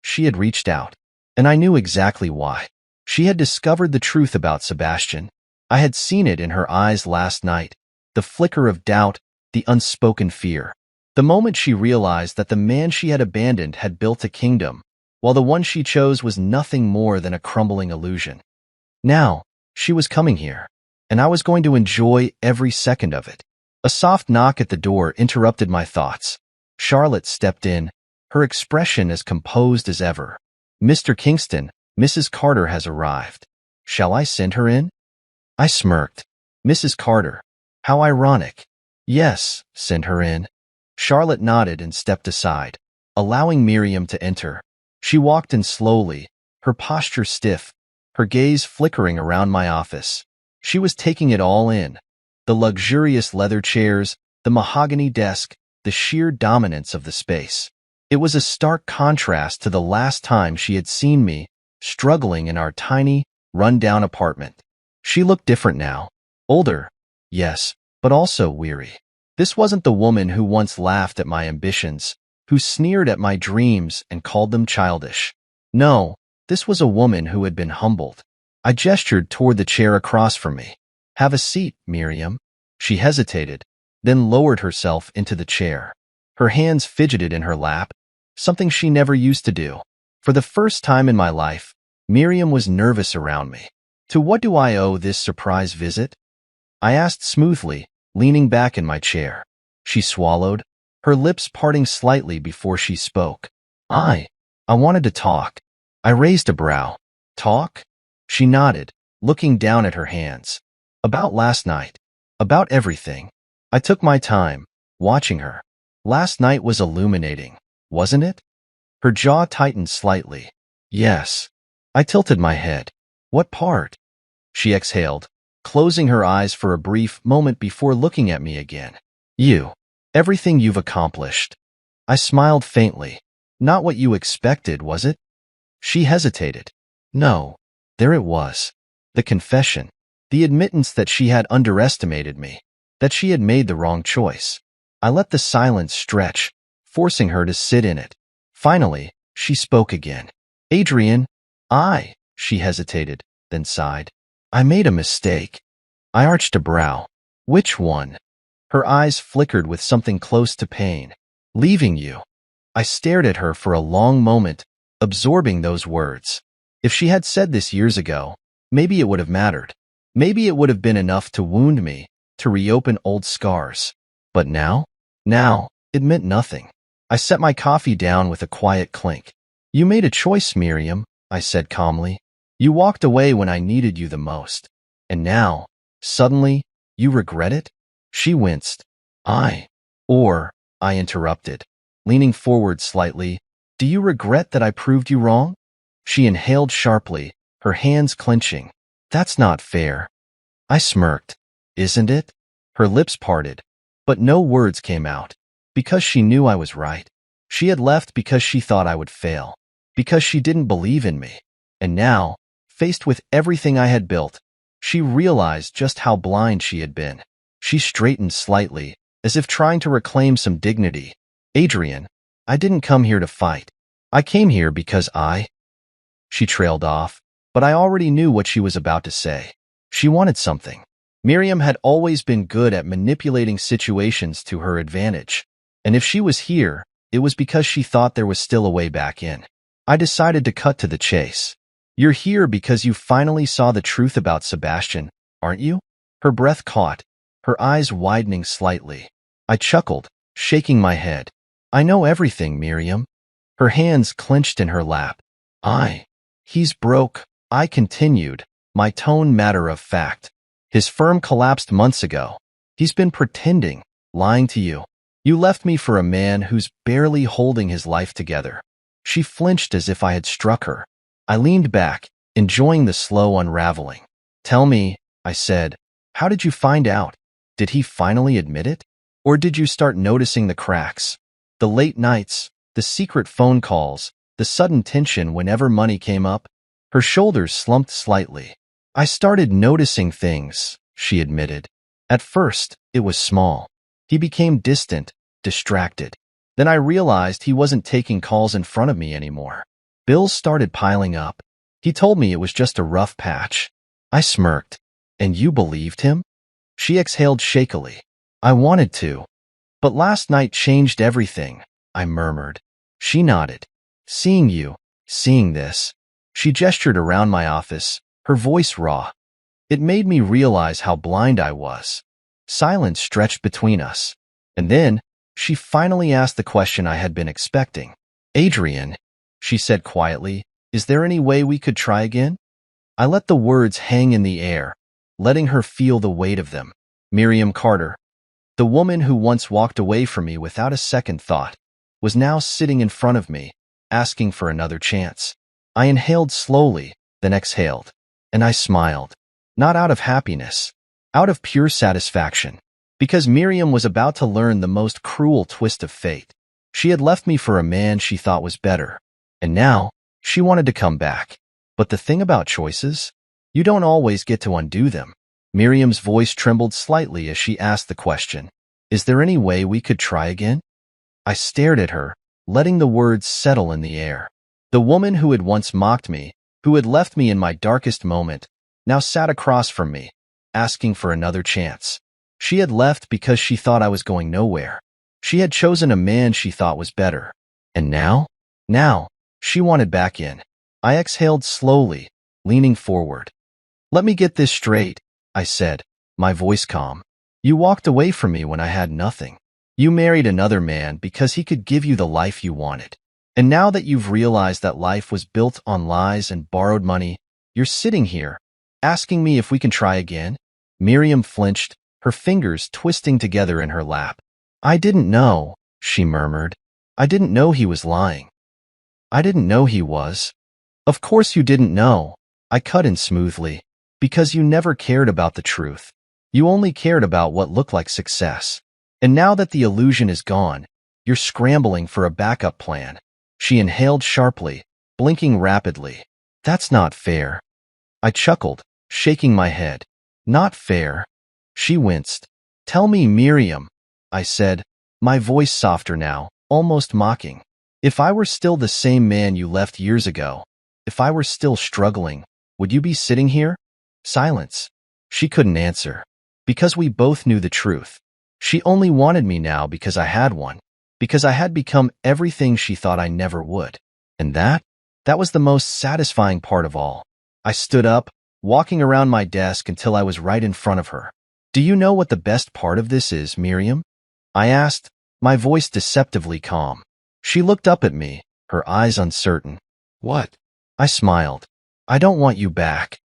she had reached out, and I knew exactly why. She had discovered the truth about Sebastian. I had seen it in her eyes last night, the flicker of doubt, the unspoken fear. The moment she realized that the man she had abandoned had built a kingdom, while the one she chose was nothing more than a crumbling illusion. Now, she was coming here, and I was going to enjoy every second of it. A soft knock at the door interrupted my thoughts. Charlotte stepped in, her expression as composed as ever. "Mr. Kingston, Mrs. Carter has arrived. Shall I send her in?" I smirked. "Mrs. Carter? How ironic." "Yes, send her in." Charlotte nodded and stepped aside, allowing Miriam to enter. She walked in slowly, her posture stiff, her gaze flickering around my office. She was taking it all in. The luxurious leather chairs, the mahogany desk, the sheer dominance of the space. It was a stark contrast to the last time she had seen me, struggling in our tiny, run-down apartment. She looked different now. Older, yes, but also weary. This wasn't the woman who once laughed at my ambitions, who sneered at my dreams and called them childish. No, this was a woman who had been humbled. I gestured toward the chair across from me. "Have a seat, Miriam." She hesitated, then lowered herself into the chair. Her hands fidgeted in her lap, something she never used to do. For the first time in my life, Miriam was nervous around me. "To what do I owe this surprise visit?" I asked smoothly, leaning back in my chair. She swallowed, her lips parting slightly before she spoke. I wanted to talk." I raised a brow. "Talk?" She nodded, looking down at her hands. "About last night. About everything." I took my time, watching her. Last night was illuminating, wasn't it? Her jaw tightened slightly. "Yes." I tilted my head. "What part?" She exhaled, closing her eyes for a brief moment before looking at me again. "You. Everything you've accomplished." I smiled faintly. "Not what you expected, was it?" She hesitated. "No." There it was. The confession. The admittance that she had underestimated me, that she had made the wrong choice. I let the silence stretch, forcing her to sit in it. Finally, she spoke again. "Adrian, she hesitated, then sighed. "I made a mistake." I arched a brow. "Which one?" Her eyes flickered with something close to pain. "Leaving you." I stared at her for a long moment, absorbing those words. If she had said this years ago, maybe it would have mattered. Maybe it would have been enough to wound me, to reopen old scars. But now, it meant nothing. I set my coffee down with a quiet clink. "You made a choice, Miriam," I said calmly. "You walked away when I needed you the most. And now, suddenly, you regret it?" She winced. I interrupted, leaning forward slightly. "Do you regret that I proved you wrong?" She inhaled sharply, her hands clenching. "That's not fair." I smirked. "Isn't it?" Her lips parted, but no words came out. Because she knew I was right. She had left because she thought I would fail, because she didn't believe in me. And now, faced with everything I had built, she realized just how blind she had been. She straightened slightly, as if trying to reclaim some dignity. "Adrian, I didn't come here to fight. I came here because She trailed off, but I already knew what she was about to say. She wanted something. Miriam had always been good at manipulating situations to her advantage. And if she was here, it was because she thought there was still a way back in. I decided to cut to the chase. You're here because you finally saw the truth about Sebastian, aren't you? Her breath caught, her eyes widening slightly. I chuckled, shaking my head. I know everything, Miriam. Her hands clenched in her lap. He's broke, I continued, my tone matter of fact. His firm collapsed months ago. He's been pretending, lying to you. You left me for a man who's barely holding his life together. She flinched as if I had struck her. I leaned back, enjoying the slow unraveling. Tell me, I said, how did you find out? Did he finally admit it? Or did you start noticing the cracks? The late nights, the secret phone calls, the sudden tension whenever money came up? Her shoulders slumped slightly. I started noticing things, she admitted. At first, it was small. He became distant, distracted. Then I realized he wasn't taking calls in front of me anymore. Bills started piling up. He told me it was just a rough patch. I smirked. And you believed him? She exhaled shakily. I wanted to. But last night changed everything, I murmured. She nodded. Seeing you, seeing this. She gestured around my office, her voice raw. It made me realize how blind I was. Silence stretched between us. And then, she finally asked the question I had been expecting. Adrian, she said quietly, is there any way we could try again? I let the words hang in the air, letting her feel the weight of them. Miriam Carter, the woman who once walked away from me without a second thought, was now sitting in front of me, asking for another chance. I inhaled slowly, then exhaled, and I smiled. Not out of happiness, out of pure satisfaction, because Miriam was about to learn the most cruel twist of fate. She had left me for a man she thought was better, and now she wanted to come back. But the thing about choices, you don't always get to undo them. Miriam's voice trembled slightly as she asked the question, is there any way we could try again? I stared at her, letting the words settle in the air. The woman who had once mocked me, who had left me in my darkest moment, now sat across from me, asking for another chance. She had left because she thought I was going nowhere. She had chosen a man she thought was better. And now? Now, she wanted back in. I exhaled slowly, leaning forward. Let me get this straight, I said, my voice calm. You walked away from me when I had nothing. You married another man because he could give you the life you wanted. And now that you've realized that life was built on lies and borrowed money, you're sitting here, asking me if we can try again? Miriam flinched, her fingers twisting together in her lap. I didn't know, she murmured. I didn't know he was lying. I didn't know he was. Of course you didn't know, I cut in smoothly, because you never cared about the truth. You only cared about what looked like success. And now that the illusion is gone, you're scrambling for a backup plan. She inhaled sharply, blinking rapidly. That's not fair. I chuckled, shaking my head. Not fair. She winced. Tell me, Miriam, I said, my voice softer now, almost mocking. If I were still the same man you left years ago, if I were still struggling, would you be sitting here? Silence. She couldn't answer. Because we both knew the truth. She only wanted me now because I had one. Because I had become everything she thought I never would. And that was the most satisfying part of all. I stood up, walking around my desk until I was right in front of her. Do you know what the best part of this is, Miriam? I asked, my voice deceptively calm. She looked up at me, her eyes uncertain. What? I smiled. I don't want you back.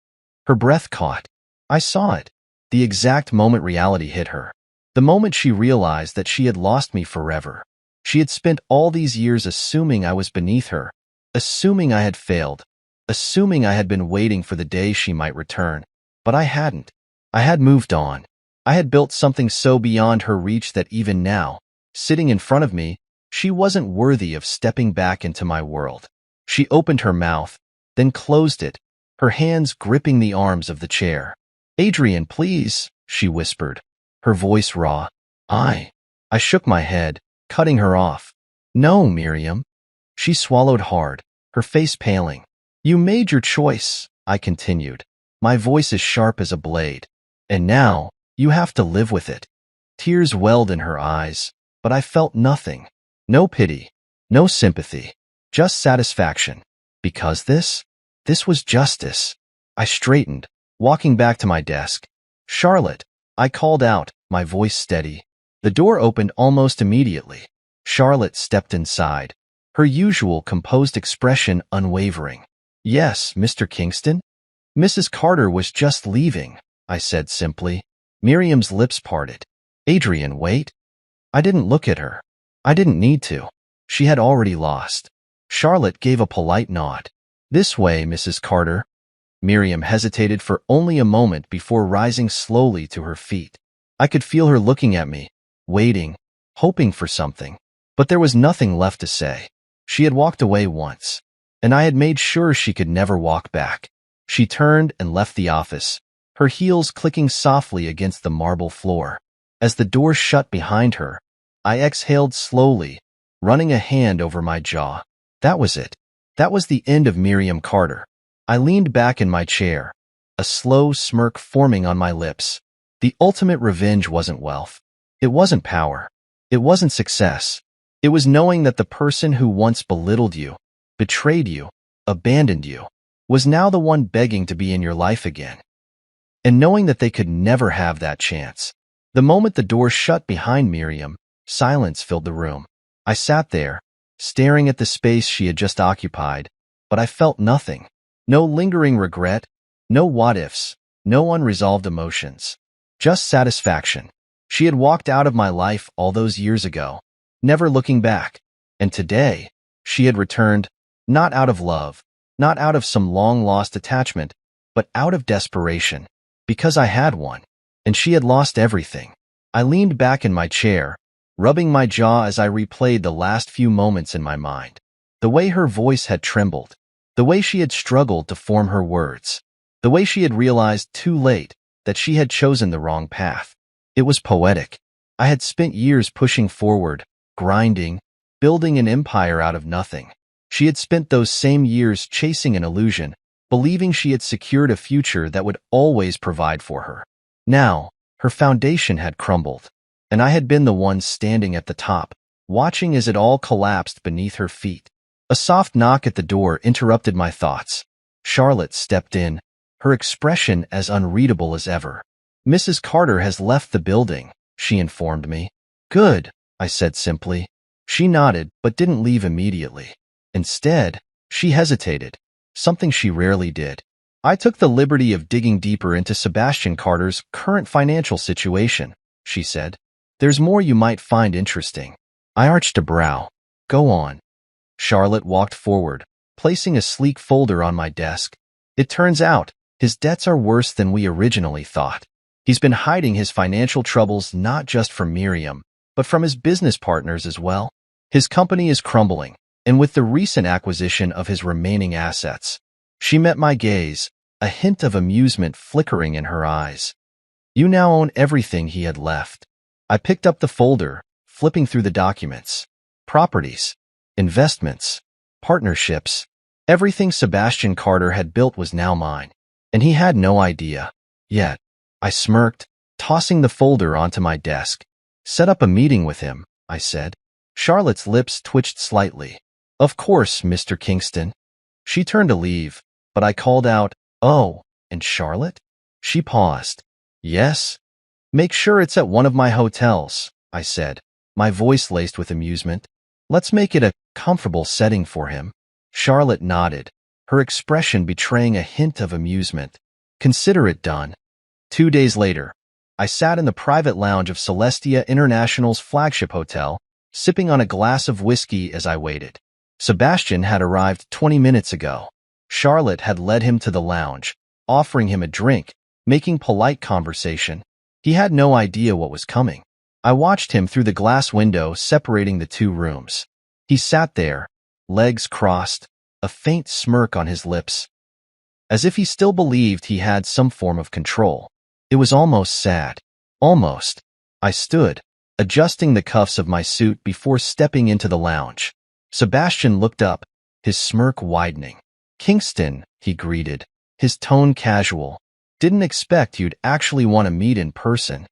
Her breath caught. I saw it. The exact moment reality hit her. The moment she realized that she had lost me forever. She had spent all these years assuming I was beneath her, assuming I had failed, assuming I had been waiting for the day she might return. But I hadn't. I had moved on. I had built something so beyond her reach that even now, sitting in front of me, she wasn't worthy of stepping back into my world. She opened her mouth, then closed it, her hands gripping the arms of the chair. Adrian, please, she whispered, her voice raw. I shook my head, cutting her off. No, Miriam. She swallowed hard, her face paling. You made your choice, I continued, my voice as sharp as a blade. And now, you have to live with it. Tears welled in her eyes, but I felt nothing. No pity, no sympathy, Just satisfaction. Because this was justice. I straightened, walking back to my desk. Charlotte, I called out, my voice steady. The door opened almost immediately. Charlotte stepped inside, her usual composed expression unwavering. Yes, Mr. Kingston? Mrs. Carter was just leaving, I said simply. Miriam's lips parted. Adrian, wait. I didn't look at her. I didn't need to. She had already lost. Charlotte gave a polite nod. This way, Mrs. Carter. Miriam hesitated for only a moment before rising slowly to her feet. I could feel her looking at me, waiting, hoping for something. But there was nothing left to say. She had walked away once, and I had made sure she could never walk back. She turned and left the office, her heels clicking softly against the marble floor. As the door shut behind her, I exhaled slowly, running a hand over my jaw. That was it. That was the end of Miriam Carter. I leaned back in my chair, a slow smirk forming on my lips. The ultimate revenge wasn't wealth. It wasn't power. It wasn't success. It was knowing that the person who once belittled you, betrayed you, abandoned you, was now the one begging to be in your life again. And knowing that they could never have that chance. The moment the door shut behind Miriam, silence filled the room. I sat there, staring at the space she had just occupied, but I felt nothing. No lingering regret, no what-ifs, no unresolved emotions. Just satisfaction. She had walked out of my life all those years ago, never looking back. And today, she had returned, not out of love, not out of some long-lost attachment, but out of desperation. Because I had one, and she had lost everything. I leaned back in my chair, rubbing my jaw as I replayed the last few moments in my mind. The way her voice had trembled, the way she had struggled to form her words, the way she had realized too late that she had chosen the wrong path. It was poetic. I had spent years pushing forward, grinding, building an empire out of nothing. She had spent those same years chasing an illusion, believing she had secured a future that would always provide for her. Now, her foundation had crumbled, and I had been the one standing at the top, watching as it all collapsed beneath her feet. A soft knock at the door interrupted my thoughts. Charlotte stepped in, her expression as unreadable as ever. Mrs. Carter has left the building, she informed me. Good, I said simply. She nodded, but didn't leave immediately. Instead, she hesitated, something she rarely did. I took the liberty of digging deeper into Sebastian Carter's current financial situation, she said. There's more you might find interesting. I arched a brow. Go on. Charlotte walked forward, placing a sleek folder on my desk. It turns out, his debts are worse than we originally thought. He's been hiding his financial troubles not just from Miriam, but from his business partners as well. His company is crumbling, and with the recent acquisition of his remaining assets. She met my gaze, a hint of amusement flickering in her eyes. You now own everything he had left. I picked up the folder, flipping through the documents. Properties, investments, partnerships. Everything Sebastian Carter had built was now mine, and he had no idea. Yet, I smirked, tossing the folder onto my desk. Set up a meeting with him, I said. Charlotte's lips twitched slightly. Of course, Mr. Kingston. She turned to leave, but I called out, Oh, and Charlotte? She paused. Yes? Make sure it's at one of my hotels, I said, my voice laced with amusement. Let's make it a comfortable setting for him. Charlotte nodded, her expression betraying a hint of amusement. Consider it done. 2 days later, I sat in the private lounge of Celestia International's flagship hotel, sipping on a glass of whiskey as I waited. Sebastian had arrived 20 minutes ago. Charlotte had led him to the lounge, offering him a drink, making polite conversation. He had no idea what was coming. I watched him through the glass window separating the two rooms. He sat there, legs crossed, a faint smirk on his lips, as if he still believed he had some form of control. It was almost sad. Almost. I stood, adjusting the cuffs of my suit before stepping into the lounge. Sebastian looked up, his smirk widening. Kingston, he greeted, his tone casual. Didn't expect you'd actually want to meet in person.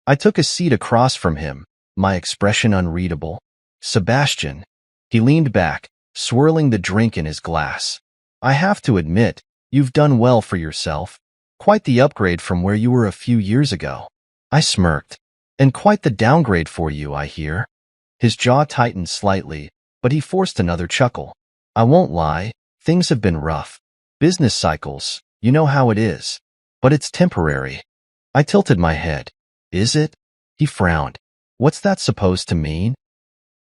I took a seat across from him, my expression unreadable. Sebastian. He leaned back, swirling the drink in his glass. I have to admit, you've done well for yourself. Quite the upgrade from where you were a few years ago. I smirked. And quite the downgrade for you, I hear. His jaw tightened slightly, but he forced another chuckle. I won't lie, things have been rough. Business cycles, you know how it is. But it's temporary. I tilted my head. Is it? He frowned. What's that supposed to mean?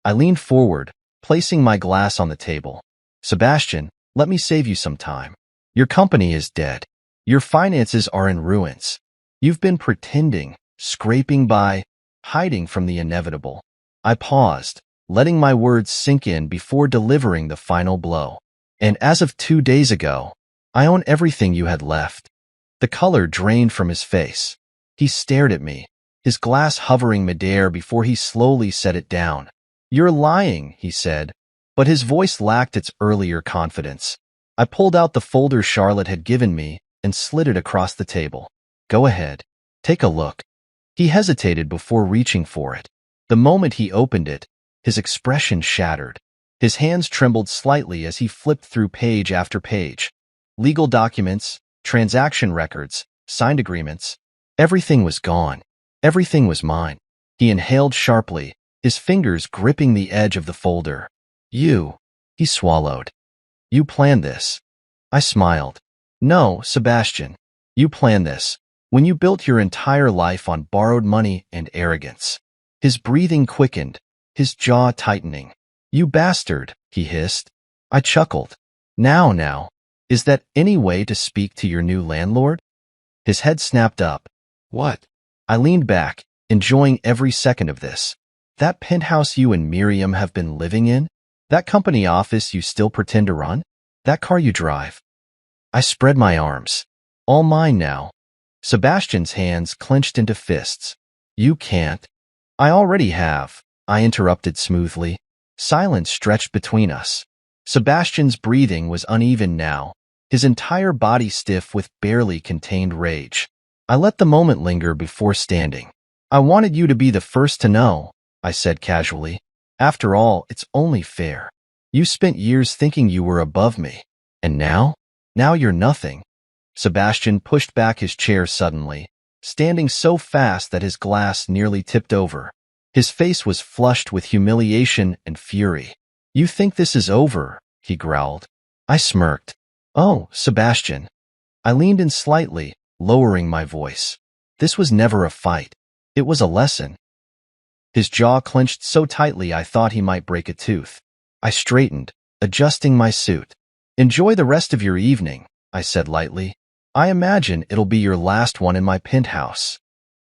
I leaned forward, placing my glass on the table. Sebastian, let me save you some time. Your company is dead. Your finances are in ruins. You've been pretending, scraping by, hiding from the inevitable. I paused, letting my words sink in before delivering the final blow. And as of 2 days ago, I own everything you had left. The color drained from his face. He stared at me, his glass hovering midair before he slowly set it down. You're lying, he said, but his voice lacked its earlier confidence. I pulled out the folder Charlotte had given me and slid it across the table. Go ahead. Take a look. He hesitated before reaching for it. The moment he opened it, his expression shattered. His hands trembled slightly as he flipped through page after page. Legal documents, transaction records, signed agreements. Everything was gone. Everything was mine. He inhaled sharply, his fingers gripping the edge of the folder. You, he swallowed. You planned this. I smiled. No, Sebastian. You planned this when you built your entire life on borrowed money and arrogance. His breathing quickened, his jaw tightening. You bastard, he hissed. I chuckled. Now, is that any way to speak to your new landlord? His head snapped up. What? I leaned back, enjoying every second of this. That penthouse you and Miriam have been living in? That company office you still pretend to run? That car you drive? I spread my arms. All mine now. Sebastian's hands clenched into fists. You can't. I already have, I interrupted smoothly. Silence stretched between us. Sebastian's breathing was uneven now, his entire body stiff with barely contained rage. I let the moment linger before standing. I wanted you to be the first to know, I said casually. After all, it's only fair. You spent years thinking you were above me. And now? Now you're nothing. Sebastian pushed back his chair suddenly, standing so fast that his glass nearly tipped over. His face was flushed with humiliation and fury. You think this is over, he growled. I smirked. Oh, Sebastian. I leaned in slightly, lowering my voice. This was never a fight. It was a lesson. His jaw clenched so tightly I thought he might break a tooth. I straightened, adjusting my suit. Enjoy the rest of your evening, I said lightly. I imagine it'll be your last one in my penthouse.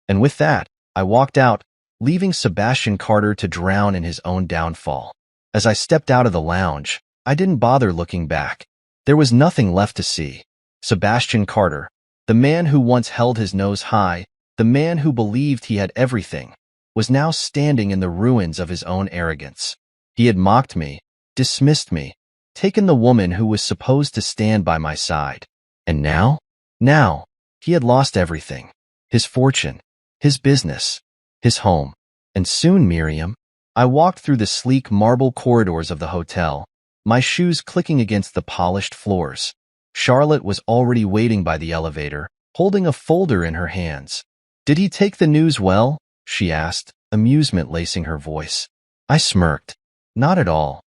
And with that, I walked out, leaving Sebastian Carter to drown in his own downfall. As I stepped out of the lounge, I didn't bother looking back. There was nothing left to see. Sebastian Carter, the man who once held his nose high, the man who believed he had everything, was now standing in the ruins of his own arrogance. He had mocked me, dismissed me, taken the woman who was supposed to stand by my side. And now, he had lost everything. His fortune, his business, his home, and soon Miriam. I walked through the sleek marble corridors of the hotel, my shoes clicking against the polished floors. Charlotte was already waiting by the elevator, holding a folder in her hands. Did he take the news well? She asked, amusement lacing her voice. I smirked. Not at all.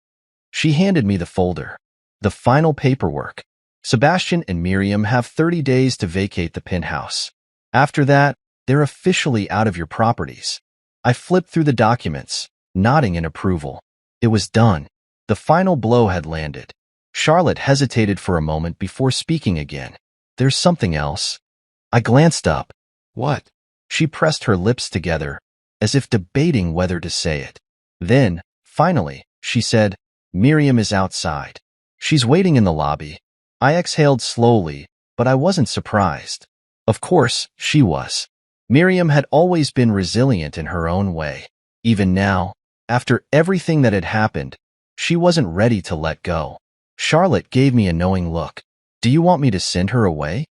She handed me the folder. The final paperwork. Sebastian and Miriam have 30 days to vacate the penthouse. After that, they're officially out of your properties. I flipped through the documents, nodding in approval. It was done. The final blow had landed. Charlotte hesitated for a moment before speaking again. There's something else. I glanced up. What? She pressed her lips together, as if debating whether to say it. Then, finally, she said, Miriam is outside. She's waiting in the lobby. I exhaled slowly, but I wasn't surprised. Of course, she was. Miriam had always been resilient in her own way. Even now, after everything that had happened, she wasn't ready to let go. Charlotte gave me a knowing look. Do you want me to send her away?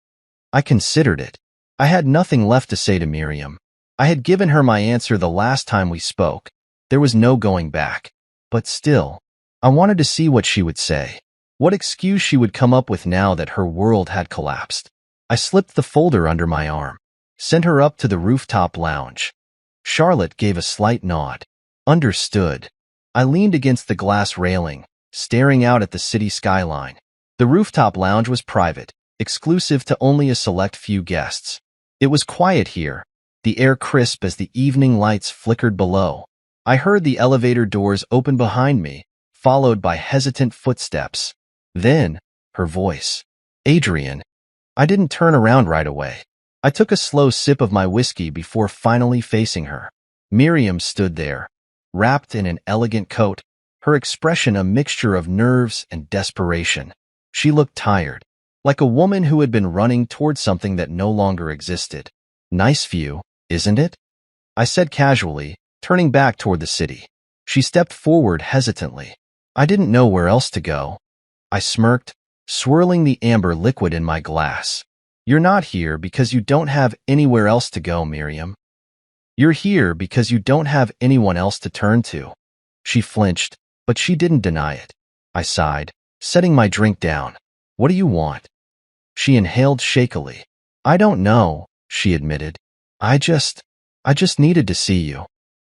I considered it. I had nothing left to say to Miriam. I had given her my answer the last time we spoke. There was no going back. But still, I wanted to see what she would say, what excuse she would come up with now that her world had collapsed. I slipped the folder under my arm, sent her up to the rooftop lounge. Charlotte gave a slight nod. Understood. I leaned against the glass railing, staring out at the city skyline. The rooftop lounge was private, exclusive to only a select few guests. It was quiet here, the air crisp as the evening lights flickered below. I heard the elevator doors open behind me, followed by hesitant footsteps. Then, her voice. Adrian. I didn't turn around right away. I took a slow sip of my whiskey before finally facing her. Miriam stood there, wrapped in an elegant coat, her expression a mixture of nerves and desperation. She looked tired, like a woman who had been running toward something that no longer existed. Nice view, isn't it? I said casually, turning back toward the city. She stepped forward hesitantly. I didn't know where else to go. I smirked, swirling the amber liquid in my glass. You're not here because you don't have anywhere else to go, Miriam. You're here because you don't have anyone else to turn to. She flinched, but she didn't deny it. I sighed, setting my drink down. What do you want? She inhaled shakily. I don't know, she admitted. I just needed to see you.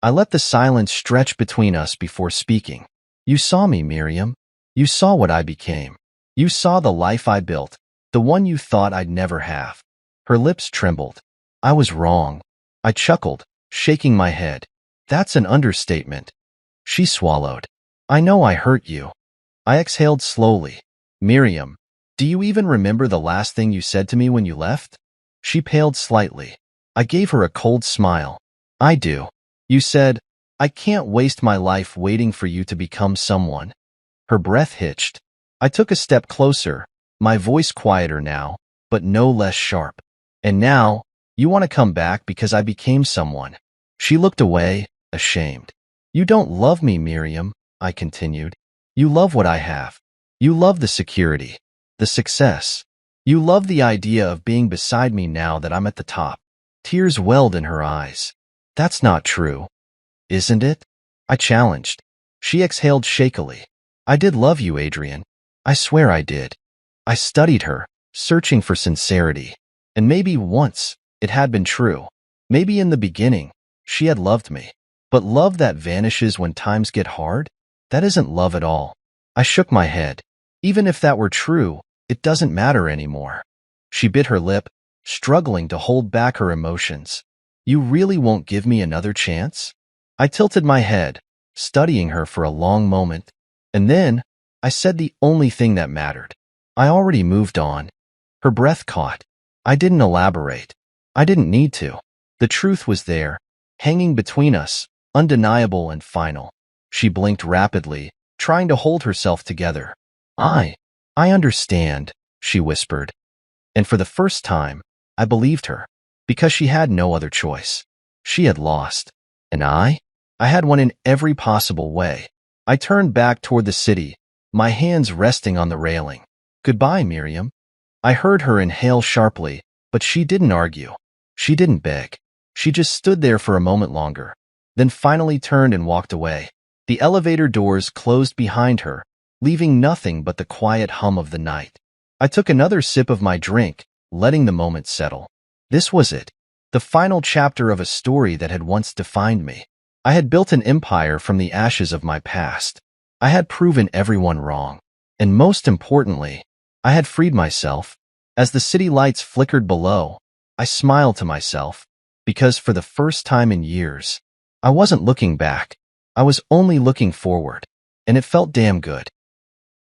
I let the silence stretch between us before speaking. You saw me, Miriam. You saw what I became. You saw the life I built, the one you thought I'd never have. Her lips trembled. I was wrong. I chuckled, shaking my head. That's an understatement. She swallowed. I know I hurt you. I exhaled slowly. Miriam, do you even remember the last thing you said to me when you left? She paled slightly. I gave her a cold smile. I do. You said, I can't waste my life waiting for you to become someone. Her breath hitched. I took a step closer, my voice quieter now, but no less sharp. And now, you want to come back because I became someone. She looked away, ashamed. You don't love me, Miriam, I continued. You love what I have. You love the security, the success. You love the idea of being beside me now that I'm at the top. Tears welled in her eyes. That's not true. Isn't it? I challenged. She exhaled shakily. I did love you, Adrian. I swear I did. I studied her, searching for sincerity. And maybe once, it had been true. Maybe in the beginning, she had loved me. But love that vanishes when times get hard? That isn't love at all. I shook my head. Even if that were true, it doesn't matter anymore. She bit her lip, struggling to hold back her emotions. You really won't give me another chance? I tilted my head, studying her for a long moment. And then, I said the only thing that mattered. I already moved on. Her breath caught. I didn't elaborate. I didn't need to. The truth was there, hanging between us, undeniable and final. She blinked rapidly, trying to hold herself together. I understand, she whispered. And for the first time, I believed her, because she had no other choice. She had lost. And I had won in every possible way. I turned back toward the city, my hands resting on the railing. Goodbye, Miriam. I heard her inhale sharply, but she didn't argue. She didn't beg. She just stood there for a moment longer, then finally turned and walked away. The elevator doors closed behind her, leaving nothing but the quiet hum of the night. I took another sip of my drink, letting the moment settle. This was it, the final chapter of a story that had once defined me. I had built an empire from the ashes of my past. I had proven everyone wrong. And most importantly, I had freed myself. As the city lights flickered below, I smiled to myself, because for the first time in years, I wasn't looking back. I was only looking forward, and it felt damn good.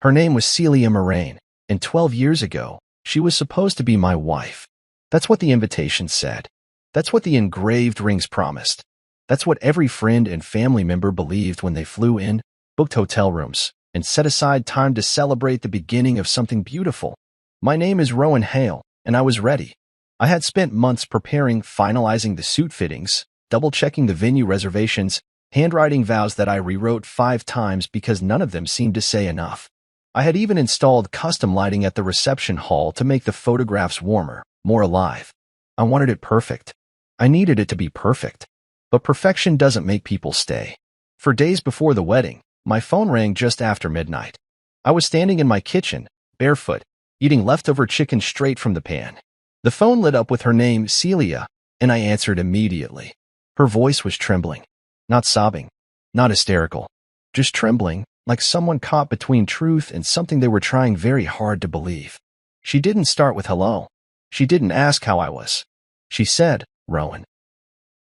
Her name was Celia Moraine, and 12 years ago, she was supposed to be my wife. That's what the invitation said. That's what the engraved rings promised. That's what every friend and family member believed when they flew in, booked hotel rooms, and set aside time to celebrate the beginning of something beautiful. My name is Rowan Hale, and I was ready. I had spent months preparing, finalizing the suit fittings, double-checking the venue reservations, handwriting vows that I rewrote 5 times because none of them seemed to say enough. I had even installed custom lighting at the reception hall to make the photographs warmer, more alive. I wanted it perfect. I needed it to be perfect. But perfection doesn't make people stay. For days before the wedding, My phone rang just after midnight. I was standing in my kitchen, barefoot, eating leftover chicken straight from the pan. The phone lit up with her name, Celia, and I answered immediately. Her voice was trembling. Not sobbing, not hysterical, just trembling, like someone caught between truth and something they were trying very hard to believe. She didn't start with hello. She didn't ask how I was. She said, Rowan.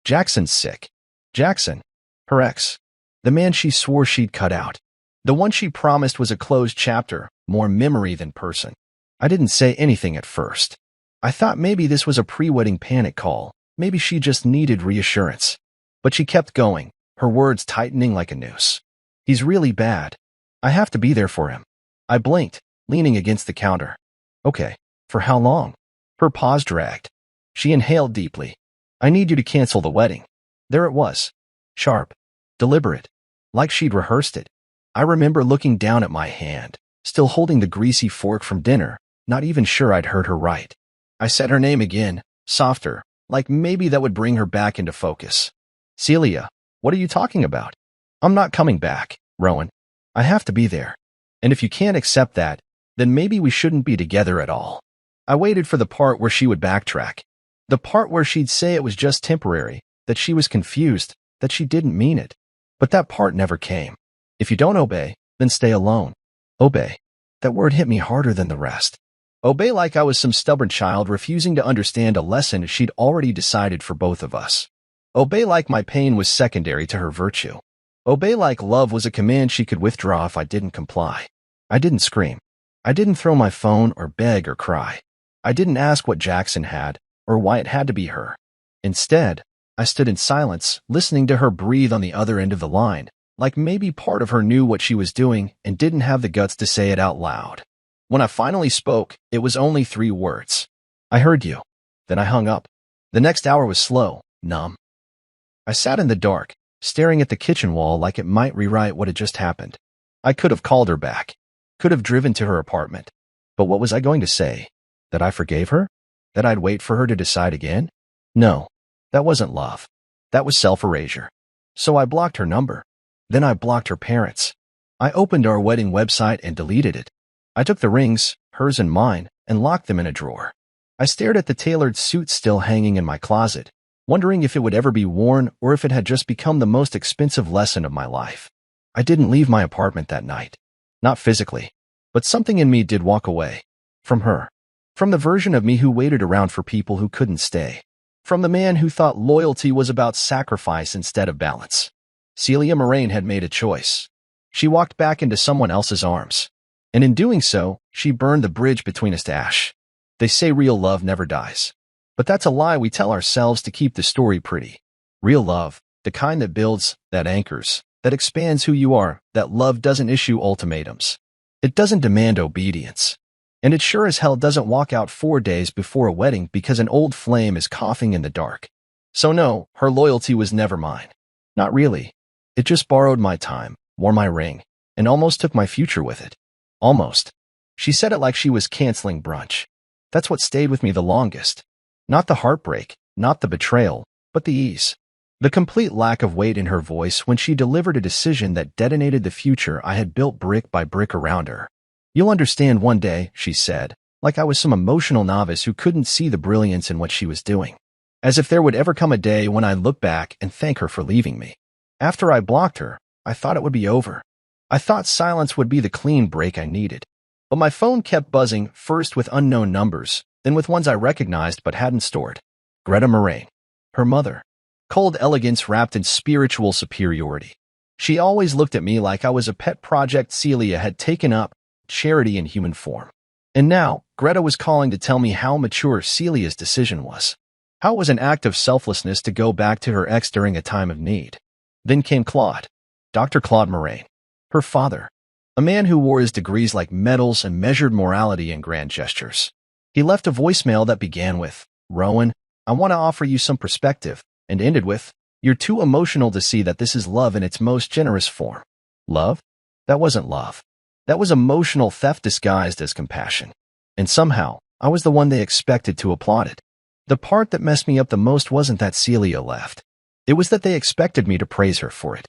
Jackson's sick. Jackson, her ex. The man she swore she'd cut out. The one she promised was a closed chapter, more memory than person. I didn't say anything at first. I thought maybe this was a pre-wedding panic call. Maybe she just needed reassurance. But she kept going, her words tightening like a noose. He's really bad. I have to be there for him. I blinked, leaning against the counter. Okay, for how long? Her pause dragged. She inhaled deeply. I need you to cancel the wedding. There it was. Sharp. Deliberate. Like she'd rehearsed it. I remember looking down at my hand, still holding the greasy fork from dinner, not even sure I'd heard her right. I said her name again, softer, like maybe that would bring her back into focus. Celia, what are you talking about? I'm not coming back, Rowan. I have to be there. And if you can't accept that, then maybe we shouldn't be together at all. I waited for the part where she would backtrack. The part where she'd say it was just temporary, that she was confused, that she didn't mean it. But that part never came. If you don't obey, then stay alone. Obey. That word hit me harder than the rest. Obey like I was some stubborn child refusing to understand a lesson she'd already decided for both of us. Obey like my pain was secondary to her virtue. Obey like love was a command she could withdraw if I didn't comply. I didn't scream. I didn't throw my phone or beg or cry. I didn't ask what Jackson had or why it had to be her. Instead, I stood in silence, listening to her breathe on the other end of the line, like maybe part of her knew what she was doing and didn't have the guts to say it out loud. When I finally spoke, it was only 3 words. I heard you. Then I hung up. The next hour was slow, numb. I sat in the dark, staring at the kitchen wall like it might rewrite what had just happened. I could have called her back, could have driven to her apartment. But what was I going to say? That I forgave her? That I'd wait for her to decide again? No, that wasn't love. That was self-erasure. So I blocked her number. Then I blocked her parents. I opened our wedding website and deleted it. I took the rings, hers and mine, and locked them in a drawer. I stared at the tailored suit still hanging in my closet, wondering if it would ever be worn or if it had just become the most expensive lesson of my life. I didn't leave my apartment that night. Not physically, but something in me did walk away. From her. From the version of me who waited around for people who couldn't stay. From the man who thought loyalty was about sacrifice instead of balance. Celia Moraine had made a choice. She walked back into someone else's arms. And in doing so, she burned the bridge between us to ash. They say real love never dies. But that's a lie we tell ourselves to keep the story pretty. Real love, the kind that builds, that anchors, that expands who you are, that love doesn't issue ultimatums. It doesn't demand obedience. And it sure as hell doesn't walk out 4 days before a wedding because an old flame is coughing in the dark. So no, her loyalty was never mine. Not really. It just borrowed my time, wore my ring, and almost took my future with it. Almost. She said it like she was canceling brunch. That's what stayed with me the longest. Not the heartbreak, not the betrayal, but the ease. The complete lack of weight in her voice when she delivered a decision that detonated the future I had built brick by brick around her. You'll understand one day, she said, like I was some emotional novice who couldn't see the brilliance in what she was doing. As if there would ever come a day when I'd look back and thank her for leaving me. After I blocked her, I thought it would be over. I thought silence would be the clean break I needed. But my phone kept buzzing, first with unknown numbers, then with ones I recognized but hadn't stored. Greta Moraine. Her mother. Cold elegance wrapped in spiritual superiority. She always looked at me like I was a pet project Celia had taken up, charity in human form. And now, Greta was calling to tell me how mature Celia's decision was. How it was an act of selflessness to go back to her ex during a time of need. Then came Claude. Dr. Claude Moraine. Her father. A man who wore his degrees like medals and measured morality in grand gestures. He left a voicemail that began with, Rowan, I want to offer you some perspective, and ended with, you're too emotional to see that this is love in its most generous form. Love? That wasn't love. That was emotional theft disguised as compassion. And somehow, I was the one they expected to applaud it. The part that messed me up the most wasn't that Celia left. It was that they expected me to praise her for it.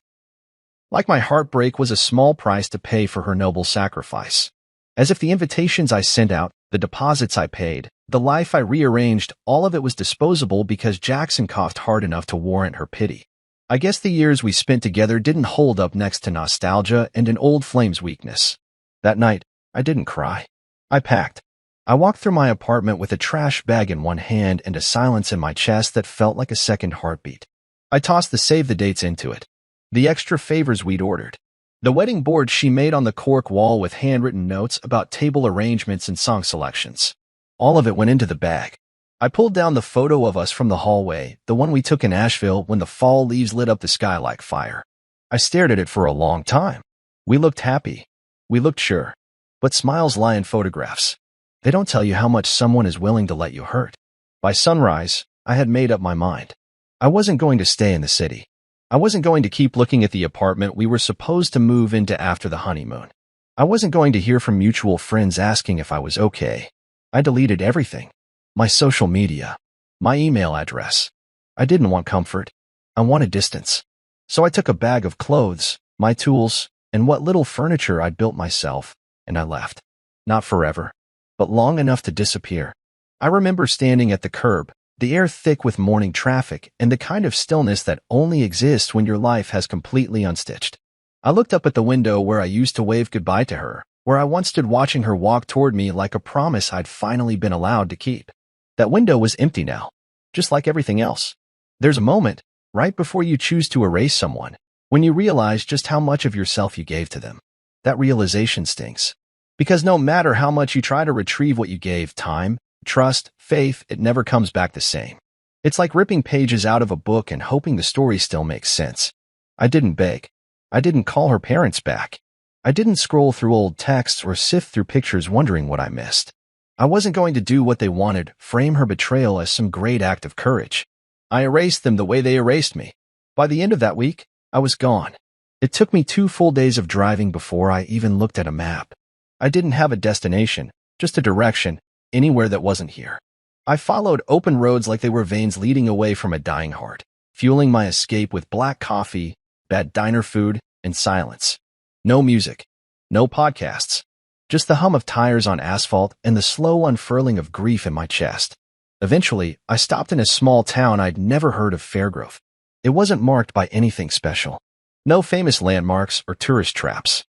Like my heartbreak was a small price to pay for her noble sacrifice. As if the invitations I sent out, the deposits I paid, the life I rearranged, all of it was disposable because Jackson coughed hard enough to warrant her pity. I guess the years we spent together didn't hold up next to nostalgia and an old flame's weakness. That night, I didn't cry. I packed. I walked through my apartment with a trash bag in one hand and a silence in my chest that felt like a second heartbeat. I tossed the save the dates into it. The extra favors we'd ordered. The wedding board she made on the cork wall with handwritten notes about table arrangements and song selections. All of it went into the bag. I pulled down the photo of us from the hallway, the one we took in Asheville when the fall leaves lit up the sky like fire. I stared at it for a long time. We looked happy. We looked sure. But smiles lie in photographs. They don't tell you how much someone is willing to let you hurt. By sunrise, I had made up my mind. I wasn't going to stay in the city. I wasn't going to keep looking at the apartment we were supposed to move into after the honeymoon. I wasn't going to hear from mutual friends asking if I was okay. I deleted everything. My social media. My email address. I didn't want comfort. I wanted distance. So I took a bag of clothes, my tools, and what little furniture I'd built myself, and I left. Not forever, but long enough to disappear. I remember standing at the curb, the air thick with morning traffic and the kind of stillness that only exists when your life has completely unstitched. I looked up at the window where I used to wave goodbye to her, where I once stood watching her walk toward me like a promise I'd finally been allowed to keep. That window was empty now, just like everything else. There's a moment, right before you choose to erase someone, when you realize just how much of yourself you gave to them. That realization stings. Because no matter how much you try to retrieve what you gave, time, trust, faith, it never comes back the same. It's like ripping pages out of a book and hoping the story still makes sense. I didn't beg. I didn't call her parents back. I didn't scroll through old texts or sift through pictures wondering what I missed. I wasn't going to do what they wanted, frame her betrayal as some great act of courage. I erased them the way they erased me. By the end of that week, I was gone. It took me 2 full days of driving before I even looked at a map. I didn't have a destination, just a direction, anywhere that wasn't here. I followed open roads like they were veins leading away from a dying heart, fueling my escape with black coffee, bad diner food, and silence. No music, no podcasts, just the hum of tires on asphalt and the slow unfurling of grief in my chest. Eventually, I stopped in a small town I'd never heard of, Fairgrove. It wasn't marked by anything special. No famous landmarks or tourist traps.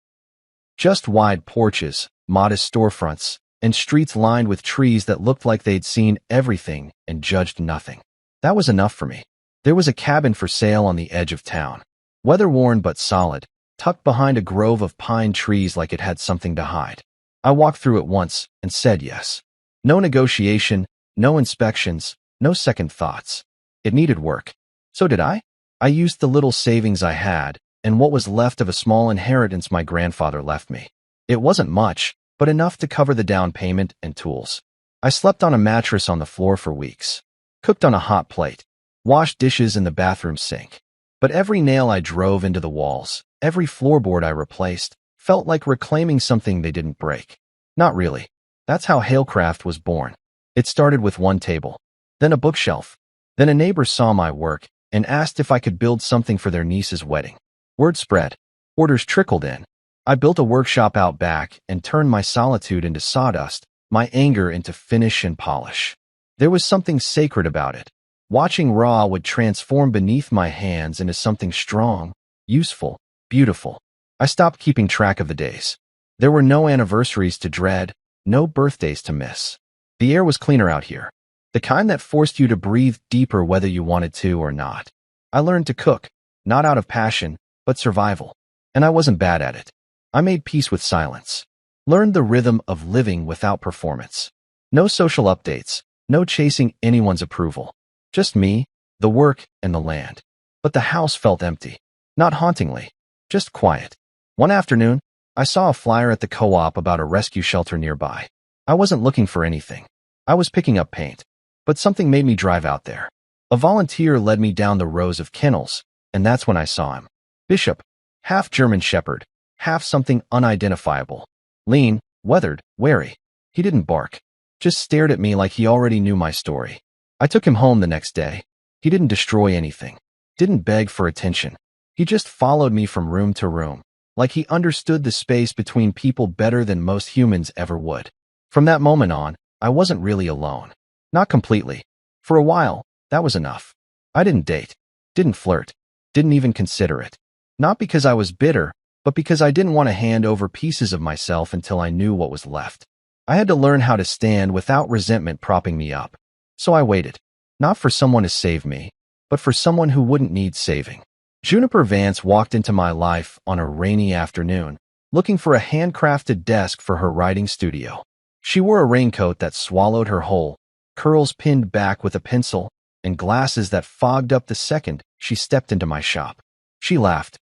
Just wide porches, modest storefronts, and streets lined with trees that looked like they'd seen everything and judged nothing. That was enough for me. There was a cabin for sale on the edge of town. Weather-worn but solid, tucked behind a grove of pine trees like it had something to hide. I walked through it once and said yes. No negotiation, no inspections, no second thoughts. It needed work. So did I. I used the little savings I had and what was left of a small inheritance my grandfather left me. It wasn't much, but enough to cover the down payment and tools. I slept on a mattress on the floor for weeks, cooked on a hot plate, washed dishes in the bathroom sink. But every nail I drove into the walls, every floorboard I replaced, felt like reclaiming something they didn't break. Not really. That's how Halecraft was born. It started with one table, then a bookshelf. Then a neighbor saw my work and asked if I could build something for their niece's wedding. Word spread. Orders trickled in. I built a workshop out back and turned my solitude into sawdust, my anger into finish and polish. There was something sacred about it. Watching raw would transform beneath my hands into something strong, useful, beautiful. I stopped keeping track of the days. There were no anniversaries to dread, no birthdays to miss. The air was cleaner out here. The kind that forced you to breathe deeper whether you wanted to or not. I learned to cook, not out of passion, but survival. And I wasn't bad at it. I made peace with silence. Learned the rhythm of living without performance. No social updates, no chasing anyone's approval. Just me, the work, and the land. But the house felt empty. Not hauntingly, just quiet. One afternoon, I saw a flyer at the co-op about a rescue shelter nearby. I wasn't looking for anything. I was picking up paint. But something made me drive out there. A volunteer led me down the rows of kennels, and that's when I saw him. Bishop, half German shepherd, half something unidentifiable. Lean, weathered, wary. He didn't bark. Just stared at me like he already knew my story. I took him home the next day. He didn't destroy anything. Didn't beg for attention. He just followed me from room to room, like he understood the space between people better than most humans ever would. From that moment on, I wasn't really alone. Not completely. For a while, that was enough. I didn't date, didn't flirt, didn't even consider it. Not because I was bitter, but because I didn't want to hand over pieces of myself until I knew what was left. I had to learn how to stand without resentment propping me up. So I waited. Not for someone to save me, but for someone who wouldn't need saving. Juniper Vance walked into my life on a rainy afternoon, looking for a handcrafted desk for her writing studio. She wore a raincoat that swallowed her whole, curls pinned back with a pencil, and glasses that fogged up the second she stepped into my shop. She laughed.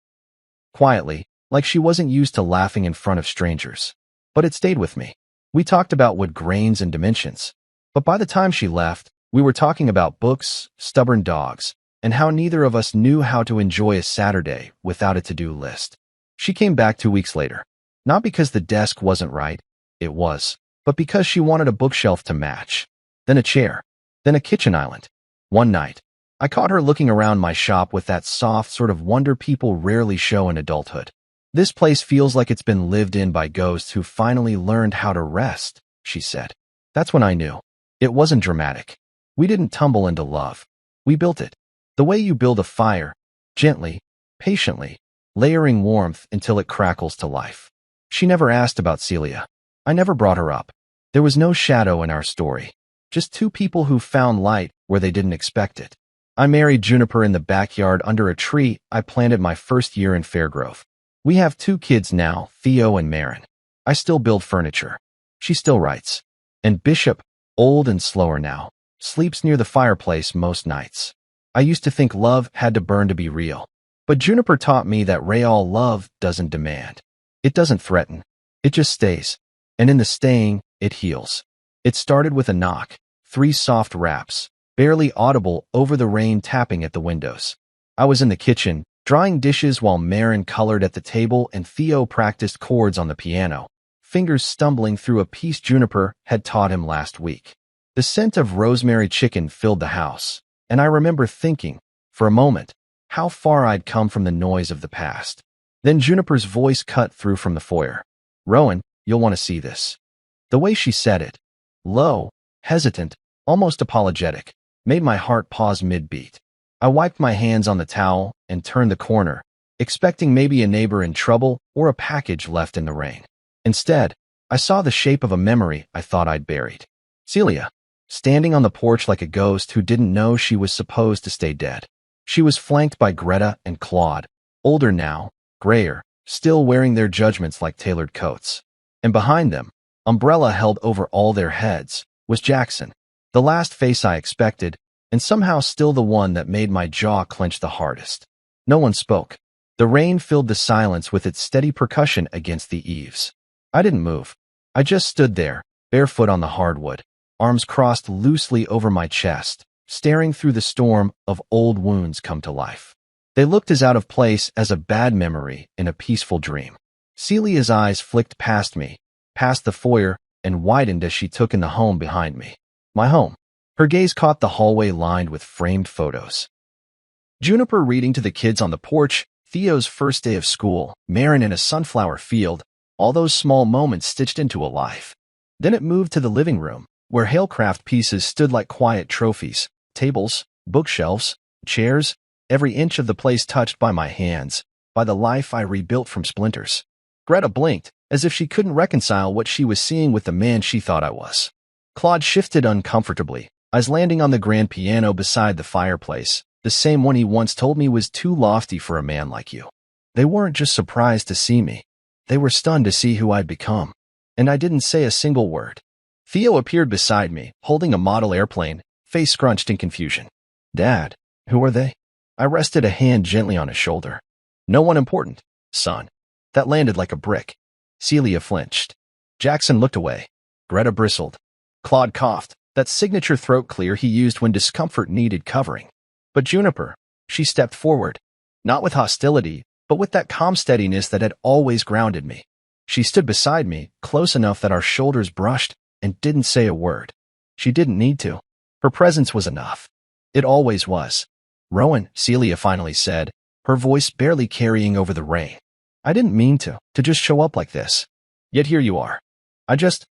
Quietly, like she wasn't used to laughing in front of strangers. But it stayed with me. We talked about wood grains and dimensions. But by the time she left, we were talking about books, stubborn dogs, and how neither of us knew how to enjoy a Saturday without a to-do list. She came back 2 weeks later. Not because the desk wasn't right, it was, but because she wanted a bookshelf to match. Then a chair. Then a kitchen island. One night, I caught her looking around my shop with that soft sort of wonder people rarely show in adulthood. "This place feels like it's been lived in by ghosts who finally learned how to rest," she said. That's when I knew. It wasn't dramatic. We didn't tumble into love. We built it. The way you build a fire, gently, patiently, layering warmth until it crackles to life. She never asked about Celia. I never brought her up. There was no shadow in our story. Just two people who found light where they didn't expect it. I married Juniper in the backyard under a tree I planted my first year in Fairgrove. We have 2 kids now, Theo and Marin. I still build furniture. She still writes. And Bishop, old and slower now, sleeps near the fireplace most nights. I used to think love had to burn to be real. But Juniper taught me that real love doesn't demand. It doesn't threaten. It just stays. And in the staying, it heals. It started with a knock, 3 soft raps, barely audible over the rain tapping at the windows. I was in the kitchen, drying dishes while Marin colored at the table and Theo practiced chords on the piano, fingers stumbling through a piece Juniper had taught him last week. The scent of rosemary chicken filled the house, and I remember thinking, for a moment, how far I'd come from the noise of the past. Then Juniper's voice cut through from the foyer. "Rowan, you'll want to see this." The way she said it, low, hesitant, almost apologetic, made my heart pause mid-beat. I wiped my hands on the towel and turned the corner, expecting maybe a neighbor in trouble or a package left in the rain. Instead, I saw the shape of a memory I thought I'd buried. Celia, standing on the porch like a ghost who didn't know she was supposed to stay dead. She was flanked by Greta and Claude, older now, grayer, still wearing their judgments like tailored coats. And behind them, umbrella held over all their heads, was Jackson, the last face I expected, and somehow still the one that made my jaw clench the hardest. No one spoke. The rain filled the silence with its steady percussion against the eaves. I didn't move. I just stood there, barefoot on the hardwood, arms crossed loosely over my chest, staring through the storm of old wounds come to life. They looked as out of place as a bad memory in a peaceful dream. Celia's eyes flicked past me, past the foyer, and widened as she took in the home behind me. My home. Her gaze caught the hallway lined with framed photos. Juniper reading to the kids on the porch, Theo's first day of school, Marin in a sunflower field, all those small moments stitched into a life. Then it moved to the living room, where Halecraft pieces stood like quiet trophies, tables, bookshelves, chairs, every inch of the place touched by my hands, by the life I rebuilt from splinters. Greta blinked, as if she couldn't reconcile what she was seeing with the man she thought I was. Claude shifted uncomfortably, eyes landing on the grand piano beside the fireplace, the same one he once told me was too lofty for a man like you. They weren't just surprised to see me. They were stunned to see who I'd become. And I didn't say a single word. Theo appeared beside me, holding a model airplane, face scrunched in confusion. "Dad, who are they?" I rested a hand gently on his shoulder. "No one important, son." That landed like a brick. Celia flinched. Jackson looked away. Greta bristled. Claude coughed, that signature throat clear he used when discomfort needed covering. But Juniper, she stepped forward, not with hostility, but with that calm steadiness that had always grounded me. She stood beside me, close enough that our shoulders brushed, and didn't say a word. She didn't need to. Her presence was enough. It always was. "Rowan," Celia finally said, her voice barely carrying over the rain. I didn't mean to just show up like this. Yet here you are.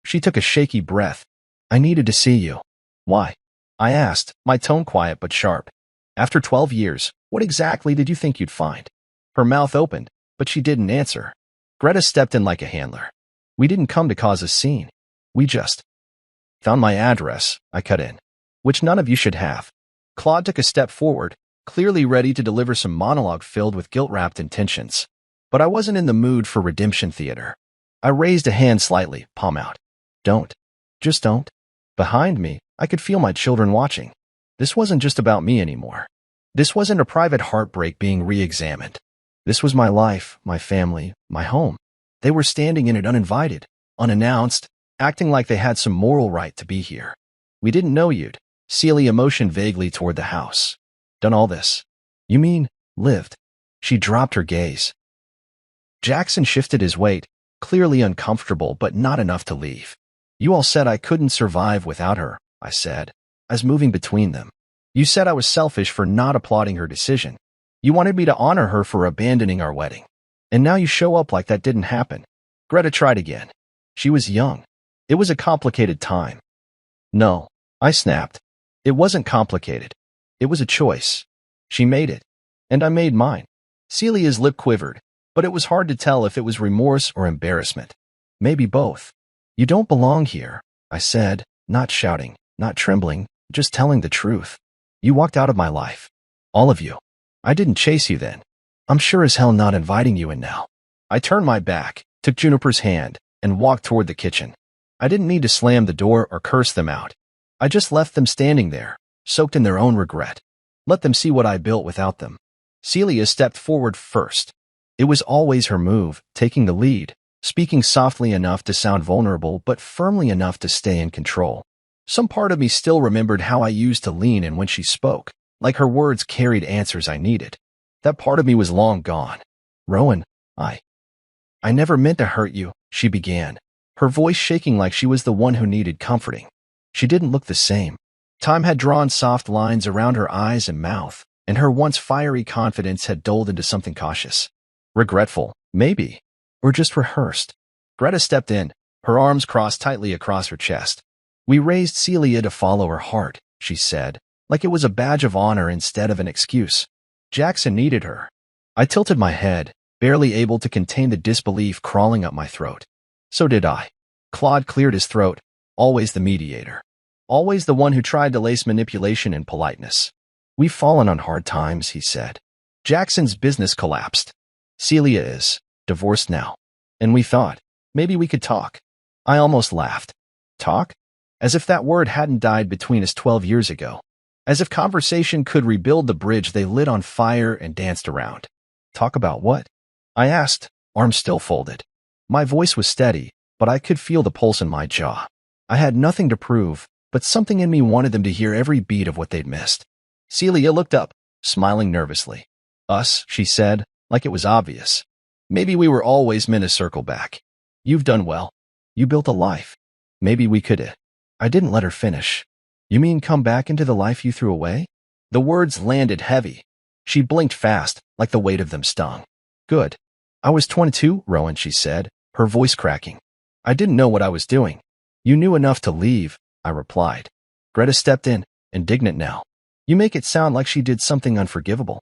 She took a shaky breath. I needed to see you. Why? I asked, my tone quiet but sharp. After 12 years, what exactly did you think you'd find? Her mouth opened, but she didn't answer. Greta stepped in like a handler. We didn't come to cause a scene. We just found my address, I cut in. Which none of you should have. Claude took a step forward, clearly ready to deliver some monologue filled with guilt-wrapped intentions. But I wasn't in the mood for redemption theater. I raised a hand slightly, palm out. Don't. Just don't. Behind me, I could feel my children watching. This wasn't just about me anymore. This wasn't a private heartbreak being re-examined. This was my life, my family, my home. They were standing in it uninvited, unannounced, acting like they had some moral right to be here. We didn't know you'd. Celia motioned vaguely toward the house. Done all this. You mean, lived? She dropped her gaze. Jackson shifted his weight, clearly uncomfortable but not enough to leave. You all said I couldn't survive without her, I said, as moving between them. You said I was selfish for not applauding her decision. You wanted me to honor her for abandoning our wedding. And now you show up like that didn't happen. Greta tried again. She was young. It was a complicated time. No, I snapped. It wasn't complicated. It was a choice. She made it. And I made mine. Celia's lip quivered, but it was hard to tell if it was remorse or embarrassment. Maybe both. You don't belong here, I said, not shouting, not trembling, just telling the truth. You walked out of my life. All of you. I didn't chase you then. I'm sure as hell not inviting you in now. I turned my back, took Juniper's hand, and walked toward the kitchen. I didn't need to slam the door or curse them out. I just left them standing there, soaked in their own regret. Let them see what I built without them. Celia stepped forward first. It was always her move, taking the lead, speaking softly enough to sound vulnerable but firmly enough to stay in control. Some part of me still remembered how I used to lean in when she spoke, like her words carried answers I needed. That part of me was long gone. Rowan, I never meant to hurt you, she began, her voice shaking like she was the one who needed comforting. She didn't look the same. Time had drawn soft lines around her eyes and mouth, and her once fiery confidence had dulled into something cautious. Regretful, maybe, or just rehearsed. Greta stepped in, her arms crossed tightly across her chest. We raised Celia to follow her heart, she said, like it was a badge of honor instead of an excuse. Jackson needed her. I tilted my head, barely able to contain the disbelief crawling up my throat. So did I. Claude cleared his throat, always the mediator. Always the one who tried to lace manipulation and politeness. We've fallen on hard times, he said. Jackson's business collapsed. Celia is divorced now. And we thought, maybe we could talk. I almost laughed. Talk? As if that word hadn't died between us 12 years ago. As if conversation could rebuild the bridge they lit on fire and danced around. Talk about what? I asked, arms still folded. My voice was steady, but I could feel the pulse in my jaw. I had nothing to prove, but something in me wanted them to hear every beat of what they'd missed. Celia looked up, smiling nervously. Us, she said, like it was obvious. Maybe we were always meant to circle back. You've done well. You built a life. Maybe we could. I didn't let her finish. You mean come back into the life you threw away? The words landed heavy. She blinked fast, like the weight of them stung. Good. I was 22, Rowan, she said, her voice cracking. I didn't know what I was doing. You knew enough to leave, I replied. Greta stepped in, indignant now. You make it sound like she did something unforgivable.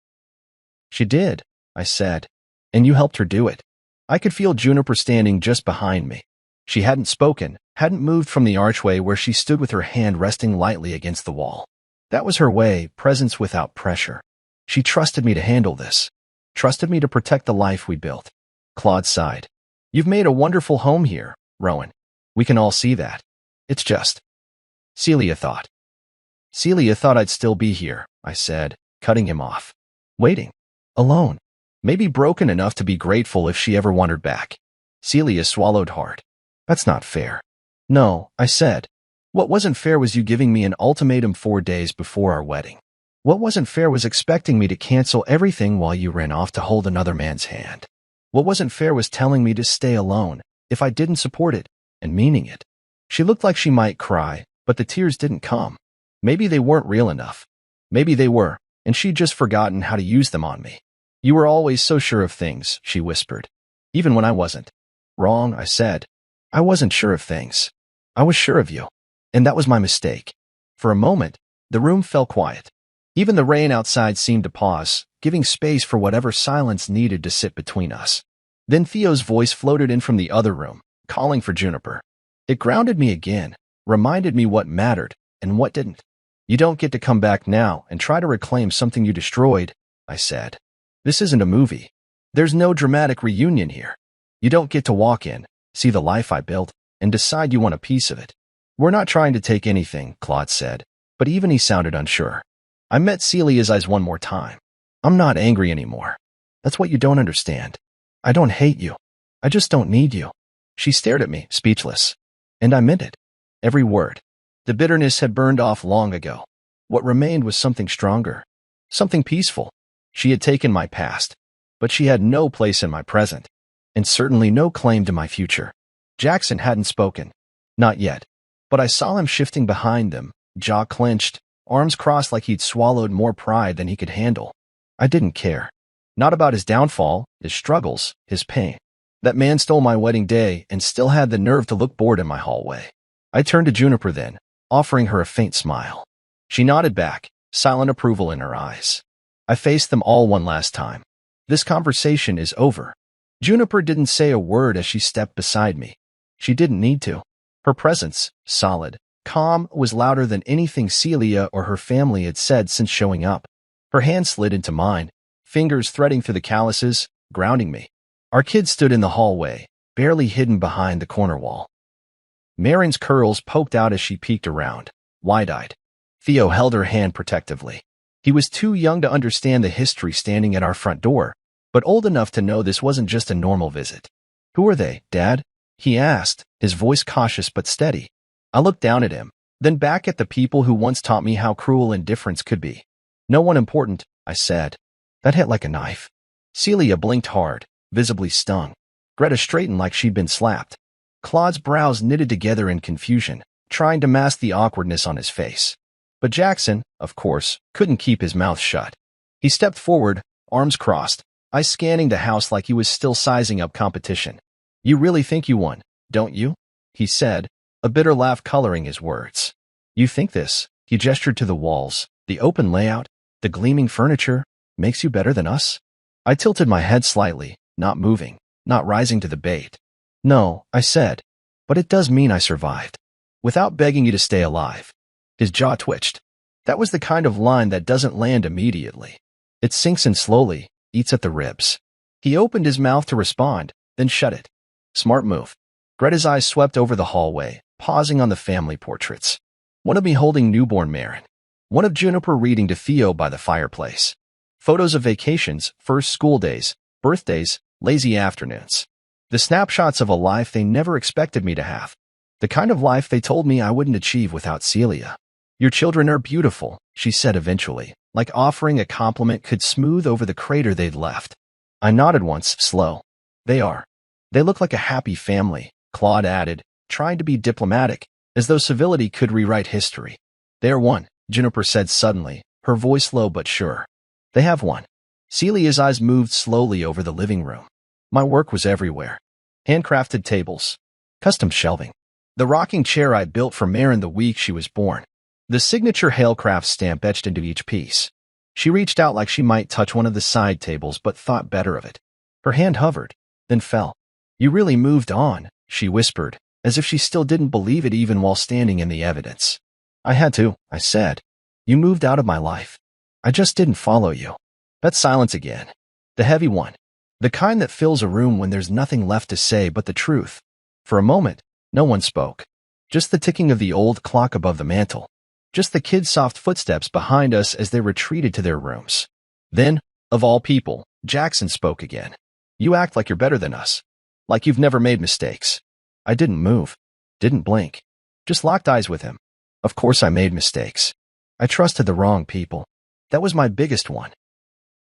She did, I said, and you helped her do it. I could feel Juniper standing just behind me. She hadn't spoken, hadn't moved from the archway where she stood with her hand resting lightly against the wall. That was her way, presence without pressure. She trusted me to handle this. Trusted me to protect the life we built. Claude sighed. You've made a wonderful home here, Rowan. We can all see that. It's just. Celia thought. Celia thought I'd still be here, I said, cutting him off. Waiting. Alone. Maybe broken enough to be grateful if she ever wandered back. Celia swallowed hard. That's not fair. No, I said. What wasn't fair was you giving me an ultimatum 4 days before our wedding. What wasn't fair was expecting me to cancel everything while you ran off to hold another man's hand. What wasn't fair was telling me to stay alone if I didn't support it, and meaning it. She looked like she might cry, but the tears didn't come. Maybe they weren't real enough. Maybe they were, and she'd just forgotten how to use them on me. You were always so sure of things, she whispered. Even when I wasn't. Wrong, I said. I wasn't sure of things. I was sure of you. And that was my mistake. For a moment, the room fell quiet. Even the rain outside seemed to pause, giving space for whatever silence needed to sit between us. Then Theo's voice floated in from the other room, calling for Juniper. It grounded me again, reminded me what mattered and what didn't. You don't get to come back now and try to reclaim something you destroyed, I said. This isn't a movie. There's no dramatic reunion here. You don't get to walk in, see the life I built, and decide you want a piece of it. We're not trying to take anything, Claude said, but even he sounded unsure. I met Celia's eyes one more time. I'm not angry anymore. That's what you don't understand. I don't hate you. I just don't need you. She stared at me, speechless. And I meant it. Every word. The bitterness had burned off long ago. What remained was something stronger. Something peaceful. She had taken my past, but she had no place in my present, and certainly no claim to my future. Jackson hadn't spoken. Not yet. But I saw him shifting behind them, jaw clenched, arms crossed like he'd swallowed more pride than he could handle. I didn't care. Not about his downfall, his struggles, his pain. That man stole my wedding day and still had the nerve to look bored in my hallway. I turned to Juniper then, offering her a faint smile. She nodded back, silent approval in her eyes. I faced them all one last time. This conversation is over. Juniper didn't say a word as she stepped beside me. She didn't need to. Her presence, solid, calm, was louder than anything Celia or her family had said since showing up. Her hand slid into mine, fingers threading through the calluses, grounding me. Our kids stood in the hallway, barely hidden behind the corner wall. Marin's curls poked out as she peeked around, wide-eyed. Theo held her hand protectively. He was too young to understand the history standing at our front door, but old enough to know this wasn't just a normal visit. Who are they, Dad? He asked, his voice cautious but steady. I looked down at him, then back at the people who once taught me how cruel indifference could be. No one important, I said. That hit like a knife. Celia blinked hard, visibly stung. Greta straightened like she'd been slapped. Claude's brows knitted together in confusion, trying to mask the awkwardness on his face. But Jackson, of course, couldn't keep his mouth shut. He stepped forward, arms crossed, eyes scanning the house like he was still sizing up competition. You really think you won, don't you? He said, a bitter laugh coloring his words. You think this? He gestured to the walls, the open layout, the gleaming furniture, makes you better than us? I tilted my head slightly, not moving, not rising to the bait. No, I said, but it does mean I survived. Without begging you to stay alive. His jaw twitched. That was the kind of line that doesn't land immediately. It sinks in slowly, eats at the ribs. He opened his mouth to respond, then shut it. Smart move. Greta's eyes swept over the hallway, pausing on the family portraits. One of me holding newborn Marin. One of Juniper reading to Theo by the fireplace. Photos of vacations, first school days, birthdays, lazy afternoons. The snapshots of a life they never expected me to have. The kind of life they told me I wouldn't achieve without Celia. Your children are beautiful, she said eventually, like offering a compliment could smooth over the crater they'd left. I nodded once, slow. They are. They look like a happy family, Claude added, trying to be diplomatic, as though civility could rewrite history. They're one, Juniper said suddenly, her voice low but sure. They have one. Celia's eyes moved slowly over the living room. My work was everywhere. Handcrafted tables. Custom shelving. The rocking chair I built for Marin the week she was born. The signature Halecraft stamp etched into each piece. She reached out like she might touch one of the side tables but thought better of it. Her hand hovered, then fell. You really moved on, she whispered, as if she still didn't believe it even while standing in the evidence. I had to, I said. You moved out of my life. I just didn't follow you. That silence again. The heavy one. The kind that fills a room when there's nothing left to say but the truth. For a moment, no one spoke. Just the ticking of the old clock above the mantel. Just the kids' soft footsteps behind us as they retreated to their rooms. Then, of all people, Jackson spoke again. You act like you're better than us. Like you've never made mistakes. I didn't move. Didn't blink. Just locked eyes with him. Of course I made mistakes. I trusted the wrong people. That was my biggest one.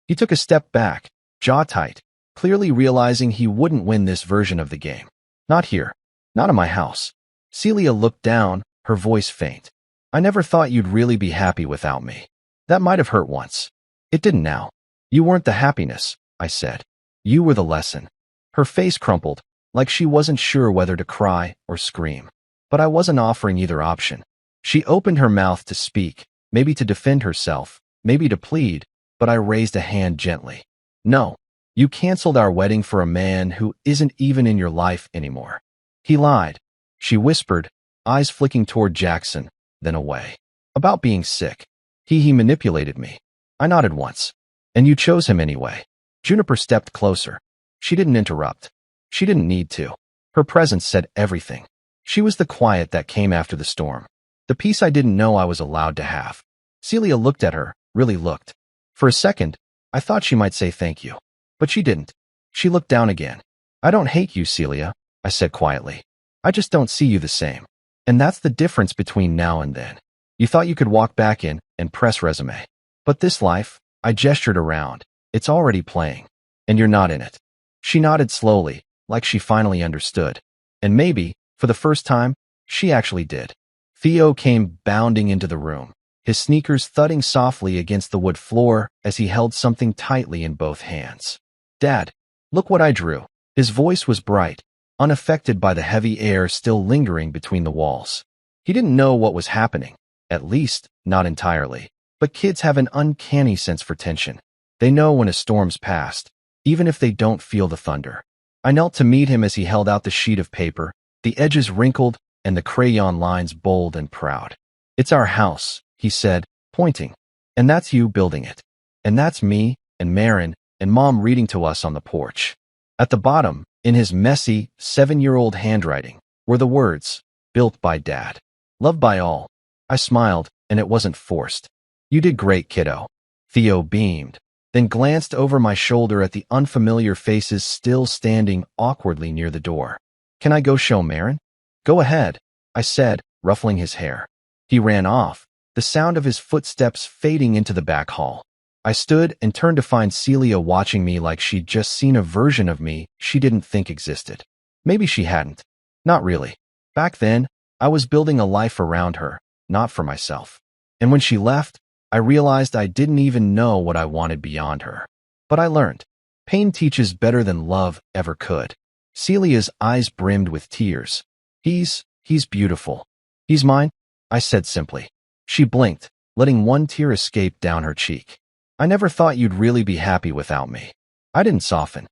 He took a step back, jaw tight, clearly realizing he wouldn't win this version of the game. Not here. Not in my house. Celia looked down, her voice faint. I never thought you'd really be happy without me. That might have hurt once. It didn't now. You weren't the happiness, I said. You were the lesson. Her face crumpled, like she wasn't sure whether to cry or scream. But I wasn't offering either option. She opened her mouth to speak, maybe to defend herself, maybe to plead, but I raised a hand gently. No, you canceled our wedding for a man who isn't even in your life anymore. He lied, she whispered, eyes flicking toward Jackson, then away. About being sick. He manipulated me. I nodded once. And you chose him anyway. Juniper stepped closer. She didn't interrupt. She didn't need to. Her presence said everything. She was the quiet that came after the storm. The peace I didn't know I was allowed to have. Celia looked at her, really looked. For a second, I thought she might say thank you. But she didn't. She looked down again. I don't hate you, Celia, I said quietly. I just don't see you the same. And that's the difference between now and then. You thought you could walk back in and press resume. But this life, I gestured around, it's already playing. And you're not in it. She nodded slowly, like she finally understood. And maybe, for the first time, she actually did. Theo came bounding into the room, his sneakers thudding softly against the wood floor as he held something tightly in both hands. Dad, look what I drew. His voice was bright, unaffected by the heavy air still lingering between the walls. He didn't know what was happening, at least, not entirely. But kids have an uncanny sense for tension. They know when a storm's passed, even if they don't feel the thunder. I knelt to meet him as he held out the sheet of paper, the edges wrinkled and the crayon lines bold and proud. It's our house, he said, pointing. And that's you building it. And that's me, and Marin, and Mom reading to us on the porch. At the bottom, in his messy, 7-year-old handwriting, were the words, built by Dad. Loved by all. I smiled, and it wasn't forced. You did great, kiddo. Theo beamed, then glanced over my shoulder at the unfamiliar faces still standing awkwardly near the door. Can I go show Marin? Go ahead, I said, ruffling his hair. He ran off, the sound of his footsteps fading into the back hall. I stood and turned to find Celia watching me like she'd just seen a version of me she didn't think existed. Maybe she hadn't. Not really. Back then, I was building a life around her, not for myself. And when she left, I realized I didn't even know what I wanted beyond her. But I learned. Pain teaches better than love ever could. Celia's eyes brimmed with tears. He's beautiful. He's mine, I said simply. She blinked, letting one tear escape down her cheek. I never thought you'd really be happy without me. I didn't soften.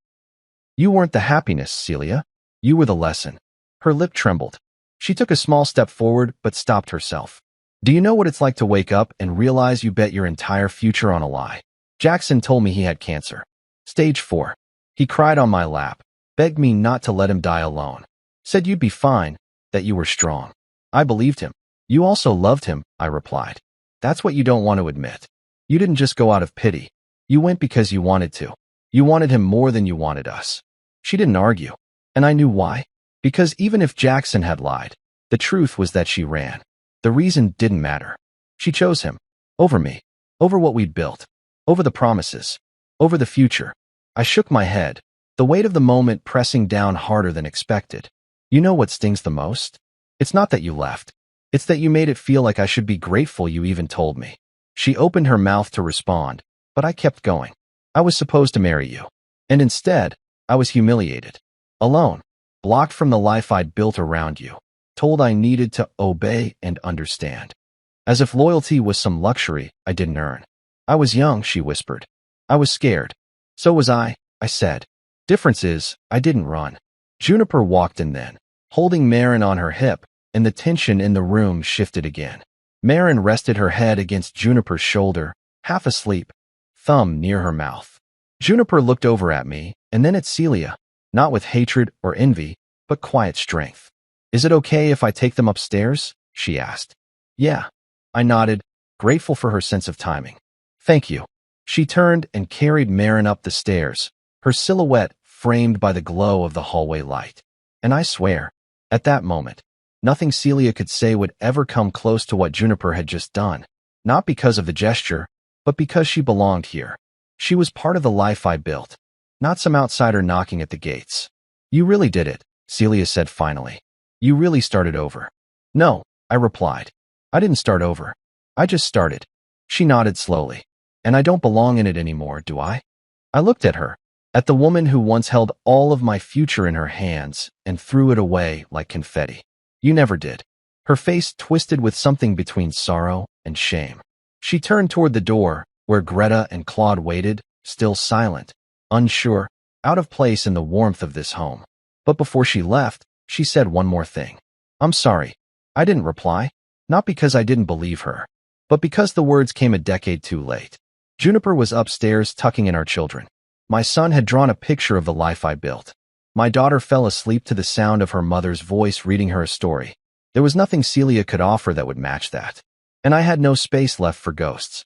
You weren't the happiness, Celia. You were the lesson. Her lip trembled. She took a small step forward but stopped herself. Do you know what it's like to wake up and realize you bet your entire future on a lie? Jackson told me he had cancer. Stage 4. He cried on my lap, begged me not to let him die alone. Said you'd be fine, that you were strong. I believed him. You also loved him, I replied. That's what you don't want to admit. You didn't just go out of pity. You went because you wanted to. You wanted him more than you wanted us. She didn't argue. And I knew why. Because even if Jackson had lied, the truth was that she ran. The reason didn't matter. She chose him. Over me. Over what we'd built. Over the promises. Over the future. I shook my head, the weight of the moment pressing down harder than expected. You know what stings the most? It's not that you left. It's that you made it feel like I should be grateful you even told me. She opened her mouth to respond, but I kept going. I was supposed to marry you. And instead, I was humiliated. Alone. Blocked from the life I'd built around you. Told I needed to obey and understand. As if loyalty was some luxury I didn't earn. I was young, she whispered. I was scared. So was I said. Difference is, I didn't run. Juniper walked in then, holding Marin on her hip, and the tension in the room shifted again. Marin rested her head against Juniper's shoulder, half asleep, thumb near her mouth. Juniper looked over at me, and then at Celia, not with hatred or envy, but quiet strength. Is it okay if I take them upstairs? She asked. Yeah. I nodded, grateful for her sense of timing. Thank you. She turned and carried Marin up the stairs, her silhouette framed by the glow of the hallway light. And I swear, at that moment, nothing Celia could say would ever come close to what Juniper had just done. Not because of the gesture, but because she belonged here. She was part of the life I built, not some outsider knocking at the gates. You really did it, Celia said finally. You really started over. No, I replied. I didn't start over. I just started. She nodded slowly. And I don't belong in it anymore, do I? I looked at her. At the woman who once held all of my future in her hands and threw it away like confetti. You never did. Her face twisted with something between sorrow and shame. She turned toward the door, where Greta and Claude waited, still silent, unsure, out of place in the warmth of this home. But before she left, she said one more thing. I'm sorry. I didn't reply, not because I didn't believe her, but because the words came a decade too late. Juniper was upstairs tucking in our children. My son had drawn a picture of the life I built. My daughter fell asleep to the sound of her mother's voice reading her a story. There was nothing Celia could offer that would match that. And I had no space left for ghosts.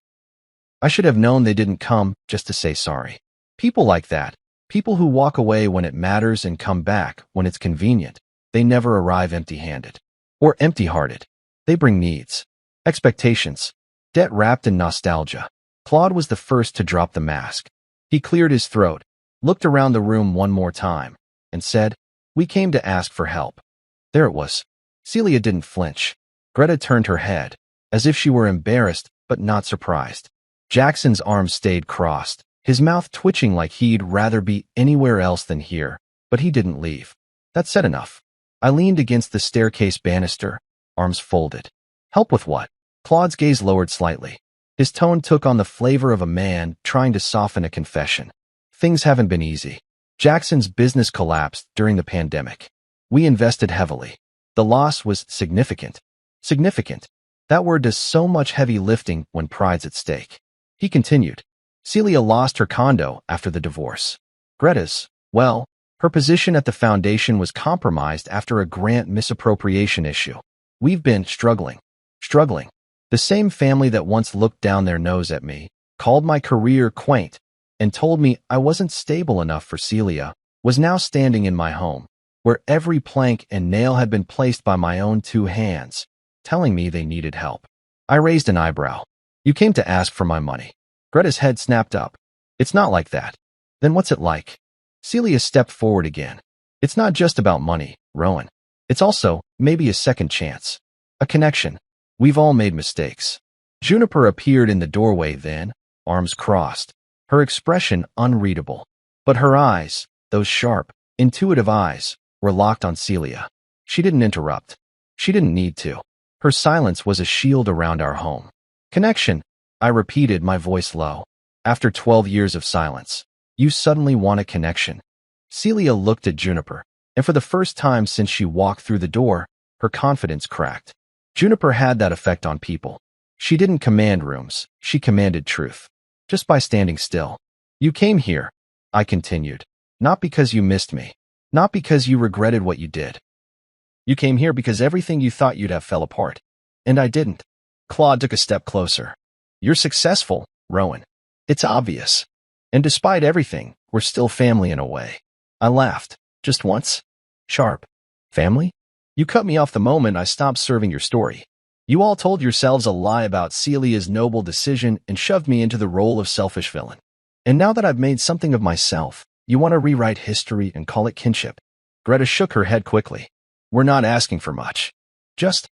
I should have known they didn't come just to say sorry. People like that, people who walk away when it matters and come back when it's convenient, they never arrive empty-handed. Or empty-hearted. They bring needs, expectations, debt wrapped in nostalgia. Claude was the first to drop the mask. He cleared his throat, looked around the room one more time, and said, "We came to ask for help." There it was. Celia didn't flinch. Greta turned her head, as if she were embarrassed but not surprised. Jackson's arms stayed crossed, his mouth twitching like he'd rather be anywhere else than here, but he didn't leave. That said enough. I leaned against the staircase banister, arms folded. Help with what? Claude's gaze lowered slightly. His tone took on the flavor of a man trying to soften a confession. Things haven't been easy. Jackson's business collapsed during the pandemic. We invested heavily. The loss was significant. Significant. That word does so much heavy lifting when pride's at stake. He continued. Celia lost her condo after the divorce. Greta's, well, her position at the foundation was compromised after a grant misappropriation issue. We've been struggling. The same family that once looked down their nose at me, called my career quaint, and told me I wasn't stable enough for Celia, was now standing in my home, where every plank and nail had been placed by my own two hands, telling me they needed help. I raised an eyebrow. You came to ask for my money. Greta's head snapped up. It's not like that. Then what's it like? Celia stepped forward again. It's not just about money, Rowan. It's also, maybe a second chance. A connection. We've all made mistakes. Juniper appeared in the doorway then, arms crossed, her expression unreadable. But her eyes, those sharp, intuitive eyes, were locked on Celia. She didn't interrupt. She didn't need to. Her silence was a shield around our home. Connection, I repeated, my voice low. After 12 years of silence, you suddenly want a connection. Celia looked at Juniper, and for the first time since she walked through the door, her confidence cracked. Juniper had that effect on people. She didn't command rooms, she commanded truth. Just by standing still. You came here, I continued, not because you missed me, not because you regretted what you did. You came here because everything you thought you'd have fell apart. And I didn't. Claude took a step closer. You're successful, Rowan. It's obvious. And despite everything, we're still family in a way. I laughed. Just once? Sharp. Family? You cut me off the moment I stopped serving your story. You all told yourselves a lie about Celia's noble decision and shoved me into the role of selfish villain. And now that I've made something of myself, you want to rewrite history and call it kinship. Greta shook her head quickly. We're not asking for much. Just...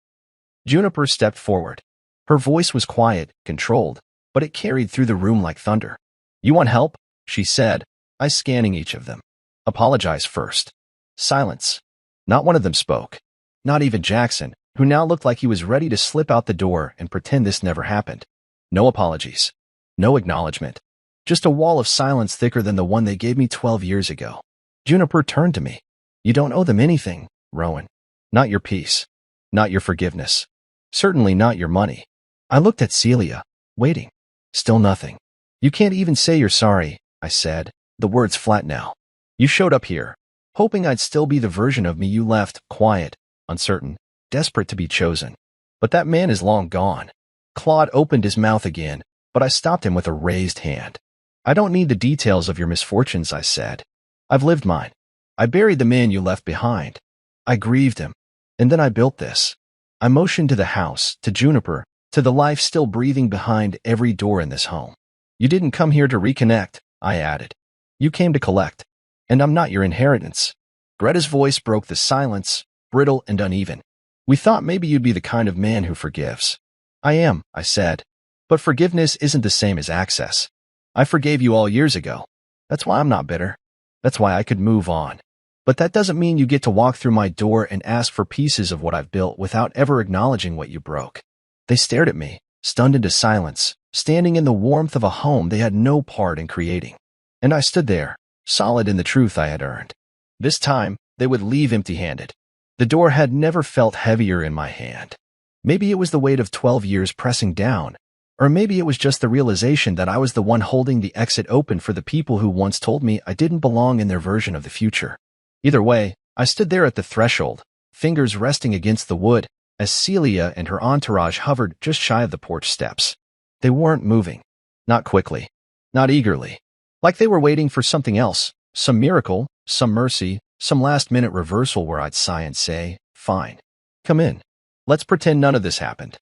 Juniper stepped forward. Her voice was quiet, controlled, but it carried through the room like thunder. You want help? She said, eyes scanning each of them. Apologize first. Silence. Not one of them spoke. Not even Jackson, who now looked like he was ready to slip out the door and pretend this never happened. No apologies. No acknowledgement. Just a wall of silence thicker than the one they gave me 12 years ago. Juniper turned to me. You don't owe them anything, Rowan. Not your peace. Not your forgiveness. Certainly not your money. I looked at Celia, waiting. Still nothing. You can't even say you're sorry, I said, the words flat now. You showed up here, hoping I'd still be the version of me you left, quiet, uncertain, desperate to be chosen. But that man is long gone. Claude opened his mouth again, but I stopped him with a raised hand. I don't need the details of your misfortunes, I said. I've lived mine. I buried the man you left behind. I grieved him. And then I built this. I motioned to the house, to Juniper, to the life still breathing behind every door in this home. You didn't come here to reconnect, I added. You came to collect. And I'm not your inheritance. Greta's voice broke the silence, brittle and uneven. We thought maybe you'd be the kind of man who forgives. I am, I said. But forgiveness isn't the same as access. I forgave you all years ago. That's why I'm not bitter. That's why I could move on. But that doesn't mean you get to walk through my door and ask for pieces of what I've built without ever acknowledging what you broke. They stared at me, stunned into silence, standing in the warmth of a home they had no part in creating. And I stood there, solid in the truth I had earned. This time, they would leave empty-handed. The door had never felt heavier in my hand. Maybe it was the weight of 12 years pressing down, or maybe it was just the realization that I was the one holding the exit open for the people who once told me I didn't belong in their version of the future. Either way, I stood there at the threshold, fingers resting against the wood, as Celia and her entourage hovered just shy of the porch steps. They weren't moving. Not quickly. Not eagerly. Like they were waiting for something else, some miracle, some mercy, some last-minute reversal where I'd sigh and say, "Fine. Come in. Let's pretend none of this happened."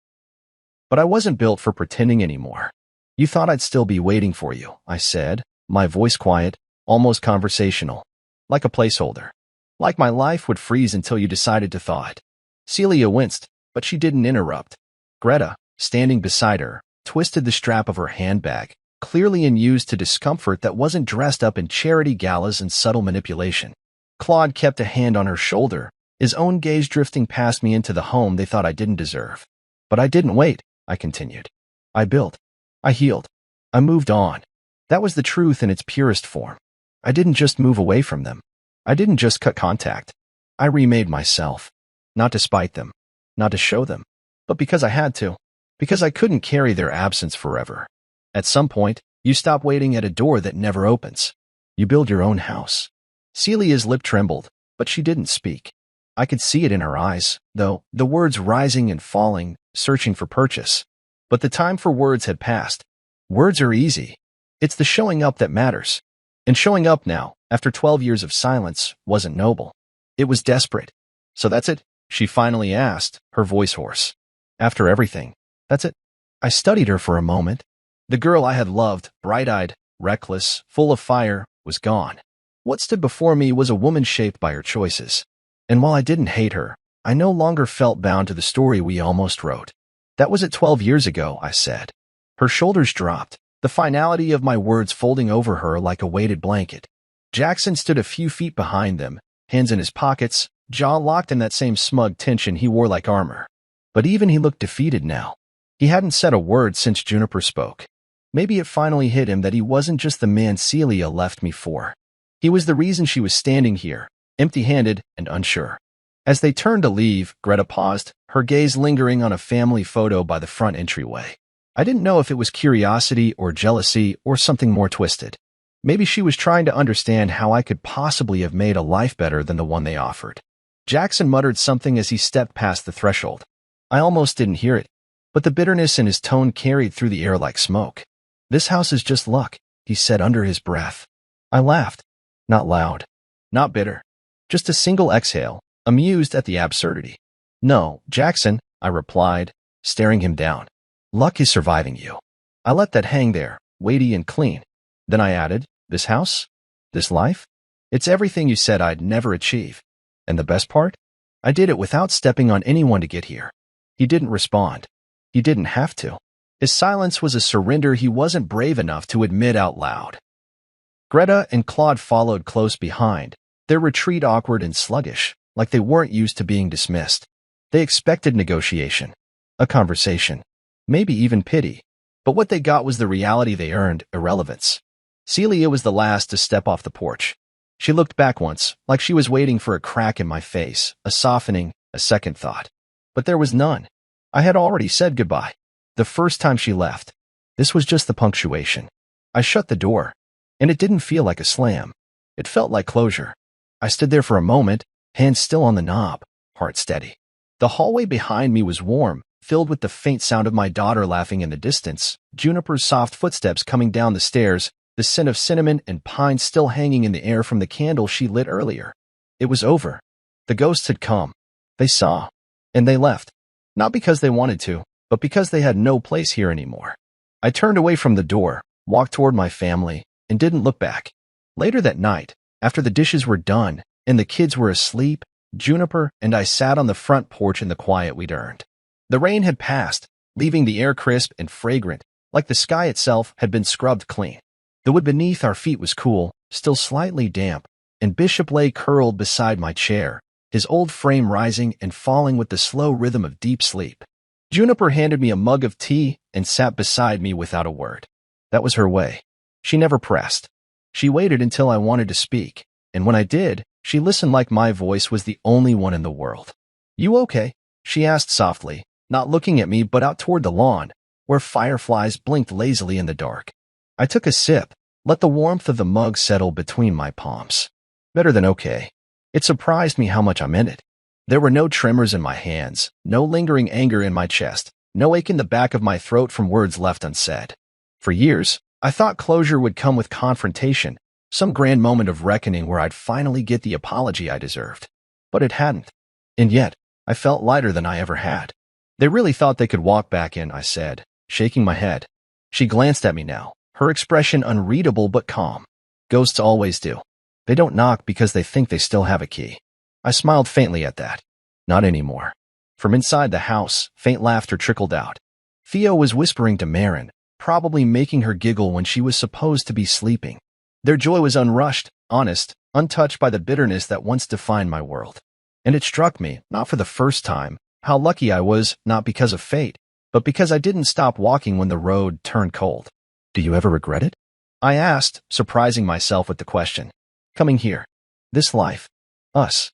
But I wasn't built for pretending anymore. "You thought I'd still be waiting for you," I said, my voice quiet, almost conversational. Like a placeholder. Like my life would freeze until you decided to thaw it. Celia winced, but she didn't interrupt. Greta, standing beside her, twisted the strap of her handbag, clearly unused to discomfort that wasn't dressed up in charity galas and subtle manipulation. Claude kept a hand on her shoulder, his own gaze drifting past me into the home they thought I didn't deserve. But I didn't wait, I continued. I built. I healed. I moved on. That was the truth in its purest form. I didn't just move away from them. I didn't just cut contact. I remade myself. Not to spite them. Not to show them. But because I had to. Because I couldn't carry their absence forever. At some point, you stop waiting at a door that never opens. You build your own house. Celia's lip trembled, but she didn't speak. I could see it in her eyes, though, the words rising and falling, searching for purchase. But the time for words had passed. Words are easy. It's the showing up that matters. And showing up now, after 12 years of silence, wasn't noble. It was desperate. "So that's it?" she finally asked, her voice hoarse. "After everything, that's it?" I studied her for a moment. The girl I had loved, bright-eyed, reckless, full of fire, was gone. What stood before me was a woman shaped by her choices. And while I didn't hate her, I no longer felt bound to the story we almost wrote. "That was at 12 years ago," I said. Her shoulders dropped, the finality of my words folding over her like a weighted blanket. Jackson stood a few feet behind them, hands in his pockets, jaw locked in that same smug tension he wore like armor. But even he looked defeated now. He hadn't said a word since Juniper spoke. Maybe it finally hit him that he wasn't just the man Celia left me for. He was the reason she was standing here, empty-handed and unsure. As they turned to leave, Greta paused, her gaze lingering on a family photo by the front entryway. I didn't know if it was curiosity or jealousy or something more twisted. Maybe she was trying to understand how I could possibly have made a life better than the one they offered. Jackson muttered something as he stepped past the threshold. I almost didn't hear it, but the bitterness in his tone carried through the air like smoke. "This house is just luck," he said under his breath. I laughed. Not loud. Not bitter. Just a single exhale, amused at the absurdity. "No, Jackson," I replied, staring him down. "Luck is surviving you." I let that hang there, weighty and clean. Then I added, "This house? This life? It's everything you said I'd never achieve. And the best part? I did it without stepping on anyone to get here." He didn't respond. He didn't have to. His silence was a surrender he wasn't brave enough to admit out loud. Greta and Claude followed close behind, their retreat awkward and sluggish, like they weren't used to being dismissed. They expected negotiation, a conversation, maybe even pity. But what they got was the reality they earned, irrelevance. Celia was the last to step off the porch. She looked back once, like she was waiting for a crack in my face, a softening, a second thought. But there was none. I had already said goodbye. The first time she left. This was just the punctuation. I shut the door, and it didn't feel like a slam. It felt like closure. I stood there for a moment, hands still on the knob, heart steady. The hallway behind me was warm, filled with the faint sound of my daughter laughing in the distance, Juniper's soft footsteps coming down the stairs, the scent of cinnamon and pine still hanging in the air from the candle she lit earlier. It was over. The ghosts had come. They saw. And they left. Not because they wanted to, but because they had no place here anymore. I turned away from the door, walked toward my family, and didn't look back. Later that night, after the dishes were done and the kids were asleep, Juniper and I sat on the front porch in the quiet we'd earned. The rain had passed, leaving the air crisp and fragrant, like the sky itself had been scrubbed clean. The wood beneath our feet was cool, still slightly damp, and Bishop lay curled beside my chair, his old frame rising and falling with the slow rhythm of deep sleep. Juniper handed me a mug of tea and sat beside me without a word. That was her way. She never pressed. She waited until I wanted to speak, and when I did, she listened like my voice was the only one in the world. "You okay?" she asked softly, not looking at me but out toward the lawn, where fireflies blinked lazily in the dark. I took a sip, let the warmth of the mug settle between my palms. Better than okay. It surprised me how much I meant it. There were no tremors in my hands, no lingering anger in my chest, no ache in the back of my throat from words left unsaid. For years, I thought closure would come with confrontation, some grand moment of reckoning where I'd finally get the apology I deserved. But it hadn't. And yet, I felt lighter than I ever had. "They really thought they could walk back in," I said, shaking my head. She glanced at me now, her expression unreadable but calm. "Ghosts always do. They don't knock because they think they still have a key." I smiled faintly at that. Not anymore. From inside the house, faint laughter trickled out. Theo was whispering to Marin, probably making her giggle when she was supposed to be sleeping. Their joy was unrushed, honest, untouched by the bitterness that once defined my world. And it struck me, not for the first time, how lucky I was, not because of fate, but because I didn't stop walking when the road turned cold. "Do you ever regret it?" I asked, surprising myself with the question. "Coming here. This life. Us."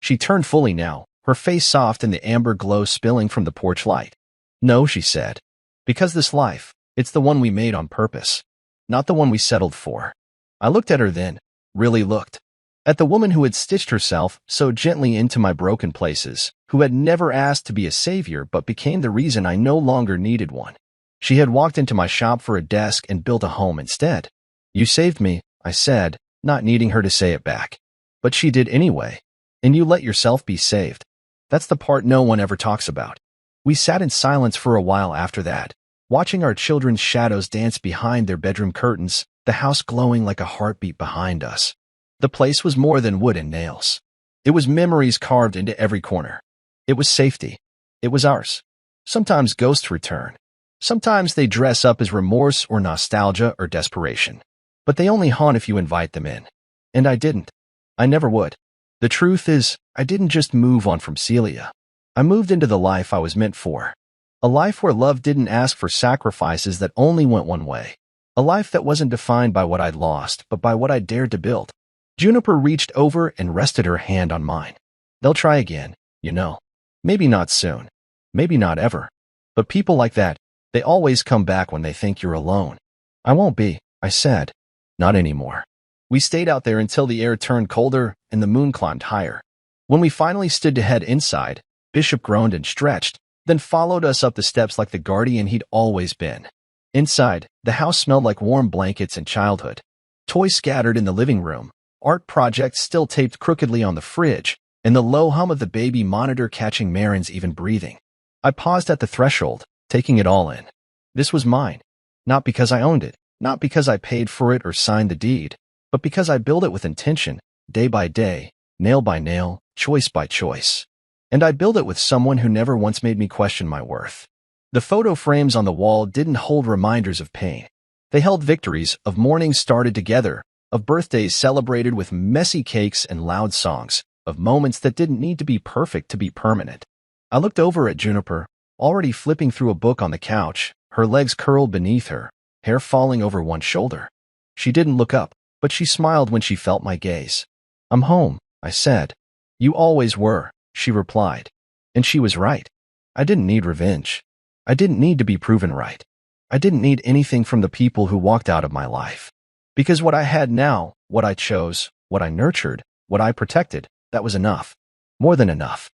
She turned fully now, her face soft in the amber glow spilling from the porch light. "No," she said. "Because this life, it's the one we made on purpose. Not the one we settled for." I looked at her then, really looked. At the woman who had stitched herself so gently into my broken places, who had never asked to be a savior but became the reason I no longer needed one. She had walked into my shop for a desk and built a home instead. "You saved me," I said, not needing her to say it back. "But she did anyway. And you let yourself be saved." That's the part no one ever talks about. We sat in silence for a while after that, watching our children's shadows dance behind their bedroom curtains, the house glowing like a heartbeat behind us. The place was more than wood and nails. It was memories carved into every corner. It was safety. It was ours. Sometimes ghosts return. Sometimes they dress up as remorse or nostalgia or desperation. But they only haunt if you invite them in. And I didn't. I never would. The truth is, I didn't just move on from Celia. I moved into the life I was meant for. A life where love didn't ask for sacrifices that only went one way. A life that wasn't defined by what I'd lost, but by what I dared to build. Juniper reached over and rested her hand on mine. "They'll try again, you know. Maybe not soon. Maybe not ever. But people like that, they always come back when they think you're alone." "I won't be," I said. "Not anymore." We stayed out there until the air turned colder and the moon climbed higher. When we finally stood to head inside, Bishop groaned and stretched, then followed us up the steps like the guardian he'd always been. Inside, the house smelled like warm blankets and childhood. Toys scattered in the living room, art projects still taped crookedly on the fridge, and the low hum of the baby monitor catching Marin's even breathing. I paused at the threshold, taking it all in. This was mine. Not because I owned it, not because I paid for it or signed the deed, but because I built it with intention, day by day, nail by nail, choice by choice. And I built it with someone who never once made me question my worth. The photo frames on the wall didn't hold reminders of pain. They held victories, of mornings started together, of birthdays celebrated with messy cakes and loud songs, of moments that didn't need to be perfect to be permanent. I looked over at Juniper, already flipping through a book on the couch, her legs curled beneath her, hair falling over one shoulder. She didn't look up, but she smiled when she felt my gaze. "I'm home," I said. "You always were," she replied. And she was right. I didn't need revenge. I didn't need to be proven right. I didn't need anything from the people who walked out of my life. Because what I had now, what I chose, what I nurtured, what I protected, that was enough. More than enough.